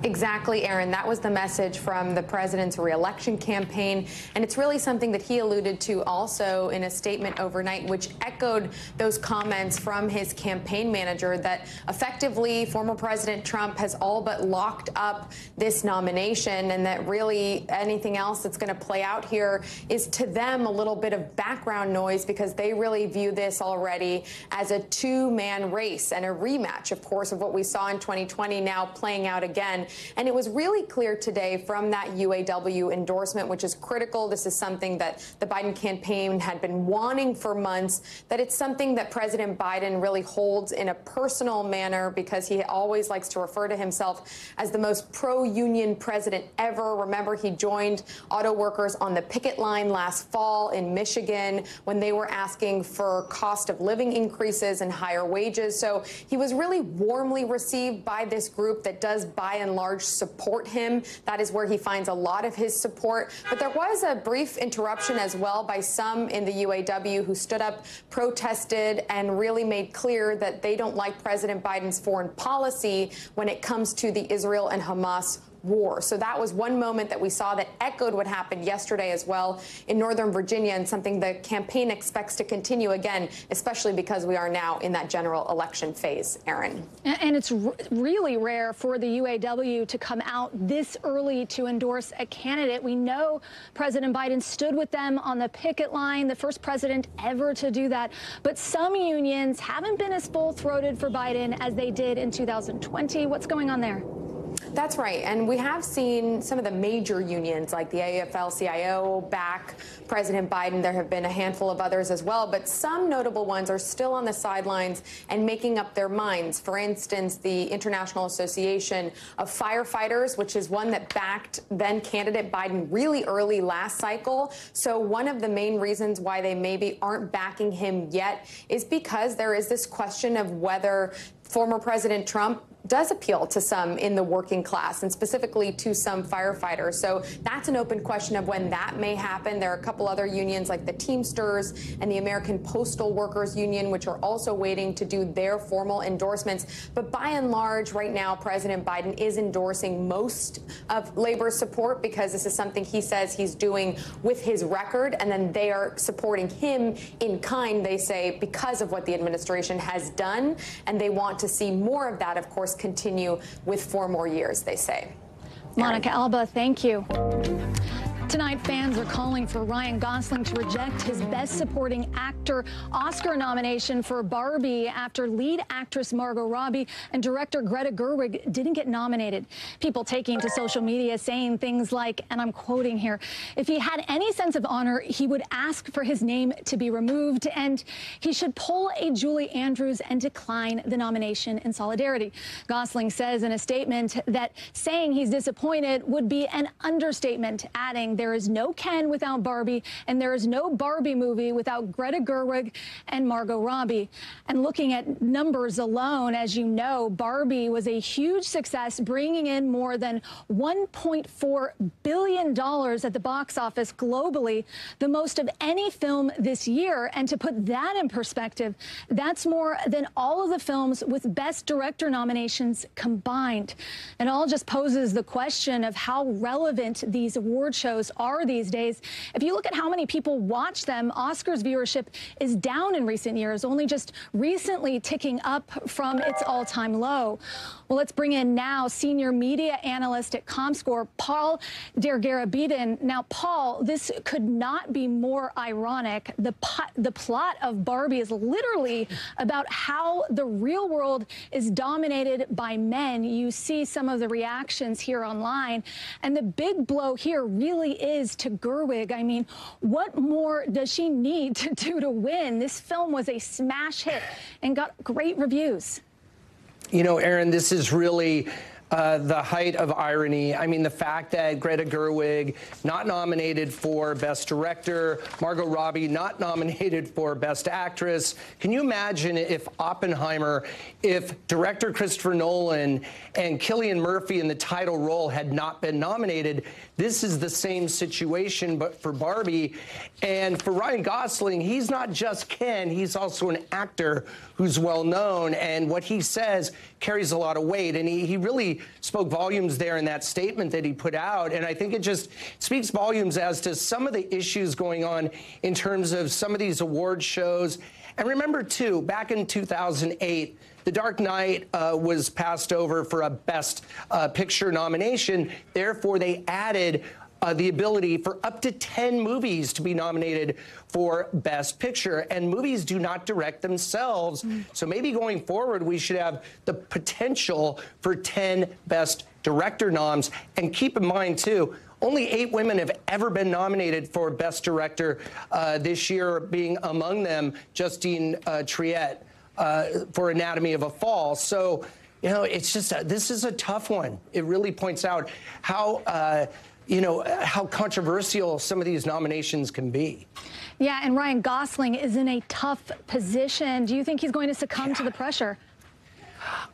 Exactly, Aaron. That was the message from the president's reelection campaign. And it's really something that he alluded to also in a statement overnight, which echoed those comments from his campaign manager that effectively former President Trump has all but locked up this nomination, and that really anything else that's going to play out here is to them a little bit of background noise, because they really view this already as a 2-man race and a rematch, of course, of what we saw in 2020 now playing out again. And it was really clear today from that UAW endorsement, which is critical. This is something that the Biden campaign had been wanting for months, that it's something that President Biden really holds in a personal manner, because he always likes to refer to himself as the most pro-union president ever. Remember, he joined auto workers on the picket line last fall in Michigan when they were asking for cost of living increases and higher wages. So he was really warmly received by this group that does, by and large, support him. That is where he finds a lot of his support. But there was a brief interruption as well by some in the UAW who stood up, protested, and really made clear that they don't like President Biden's foreign policy when it comes to the Israel and Hamas war. So that was one moment that we saw that echoed what happened yesterday as well in Northern Virginia, and something the campaign expects to continue again, especially because we are now in that general election phase, Aaron. And it's really rare for the UAW to come out this early to endorse a candidate. We know President Biden stood with them on the picket line, the first president ever to do that. But some unions haven't been as full-throated for Biden as they did in 2020. What's going on there? That's right. And we have seen some of the major unions like the AFL-CIO back President Biden. There have been a handful of others as well, but some notable ones are still on the sidelines and making up their minds. For instance, the International Association of Firefighters, which is one that backed then candidate Biden really early last cycle. So one of the main reasons why they maybe aren't backing him yet is because there is this question of whether former President Trump does appeal to some in the working class, and specifically to some firefighters. So that's an open question of when that may happen. There are a couple other unions like the Teamsters and the American Postal Workers Union, which are also waiting to do their formal endorsements. But by and large, right now, President Biden is endorsing most of labor's support, because this is something he says he's doing with his record, and then they are supporting him in kind, they say, because of what the administration has done, and they want to see more of that, of course, continue with 4 more years, they say. Monica Alba, thank you. Tonight, fans are calling for Ryan Gosling to reject his Best Supporting Actor Oscar nomination for Barbie after lead actress Margot Robbie and director Greta Gerwig didn't get nominated. People taking to social media saying things like, and I'm quoting here, if he had any sense of honor, he would ask for his name to be removed, and he should pull a Julie Andrews and decline the nomination in solidarity. Gosling says in a statement that saying he's disappointed would be an understatement, adding there is no Ken without Barbie, and there is no Barbie movie without Greta Gerwig and Margot Robbie. And looking at numbers alone, as you know, Barbie was a huge success, bringing in more than $1.4 billion at the box office globally, the most of any film this year. And to put that in perspective, that's more than all of the films with Best Director nominations combined. It all just poses the question of how relevant these award shows are these days. If you look at how many people watch them, Oscars viewership is down in recent years, only just recently ticking up from its all-time low. Well, let's bring in now senior media analyst at ComScore, Paul Dergarabedin. Now, Paul, this could not be more ironic. The plot of Barbie is literally about how the real world is dominated by men. You see some of the reactions here online, and the big blow here really is to Gerwig. I mean, what more does she need to do to win? This film was a smash hit and got great reviews. You know, Aaron, this is really the height of irony. I mean, the fact that Greta Gerwig not nominated for Best Director, Margot Robbie not nominated for Best Actress. Can you imagine if Oppenheimer, if director Christopher Nolan and Cillian Murphy in the title role had not been nominated? This is the same situation, but for Barbie. And for Ryan Gosling, he's not just Ken, he's also an actor who's well known, and what he says carries a lot of weight. And he really spoke volumes there in that statement that he put out. And I think it just speaks volumes as to some of the issues going on in terms of some of these award shows. And remember, too, back in 2008, The Dark Knight was passed over for a Best Picture nomination. Therefore, they added the ability for up to 10 movies to be nominated for Best Picture. And movies do not direct themselves. So maybe going forward, we should have the potential for 10 Best Director noms. And keep in mind, too, only 8 women have ever been nominated for Best Director this year, being among them Justine Triet for Anatomy of a Fall. So, you know, it's just, this is a tough one. It really points out how, you know, how controversial some of these nominations can be. Yeah, and Ryan Gosling is in a tough position. Do you think he's going to succumb to the pressure?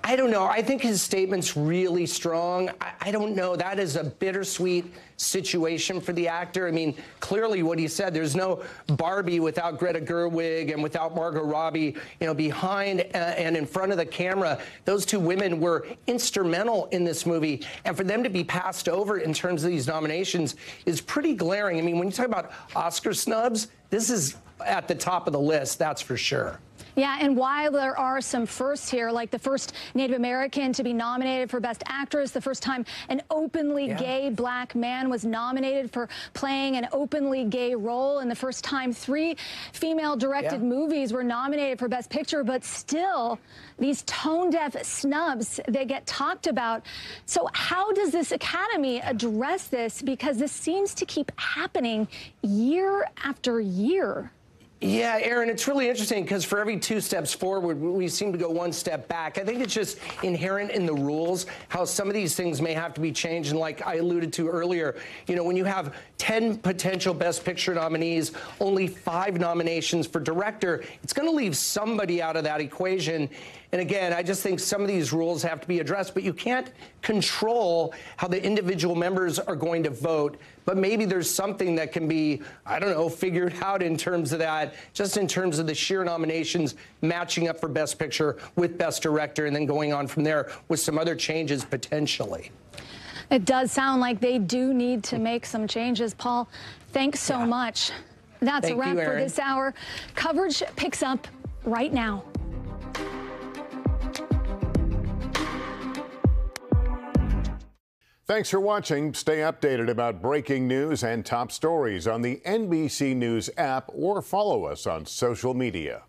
I don't know. I think his statement's really strong. I don't know. That is a bittersweet situation for the actor. I mean, clearly what he said, there's no Barbie without Greta Gerwig and without Margot Robbie, you know, behind and in front of the camera. Those two women were instrumental in this movie. And for them to be passed over in terms of these nominations is pretty glaring. I mean, when you talk about Oscar snubs, this is at the top of the list, that's for sure. Yeah, and while there are some firsts here, like the first Native American to be nominated for Best Actress, the first time an openly gay black man was nominated for playing an openly gay role, and the first time 3 female-directed movies were nominated for Best Picture, but still, these tone-deaf snubs, they get talked about. So how does this Academy address this? Because this seems to keep happening year after year. Yeah, Aaron, it's really interesting because for every 2 steps forward, we seem to go 1 step back. I think it's just inherent in the rules how some of these things may have to be changed. And like I alluded to earlier, you know, when you have 10 potential Best Picture nominees, only 5 nominations for director, it's going to leave somebody out of that equation. And again, I just think some of these rules have to be addressed, but you can't control how the individual members are going to vote. But maybe there's something that can be, I don't know, figured out in terms of that, just in terms of the sheer nominations matching up for Best Picture with Best Director and then going on from there with some other changes potentially. It does sound like they do need to make some changes. Paul, thanks so much. That's a wrap for this hour. Coverage picks up right now. Thanks for watching. Stay updated about breaking news and top stories on the NBC News app or follow us on social media.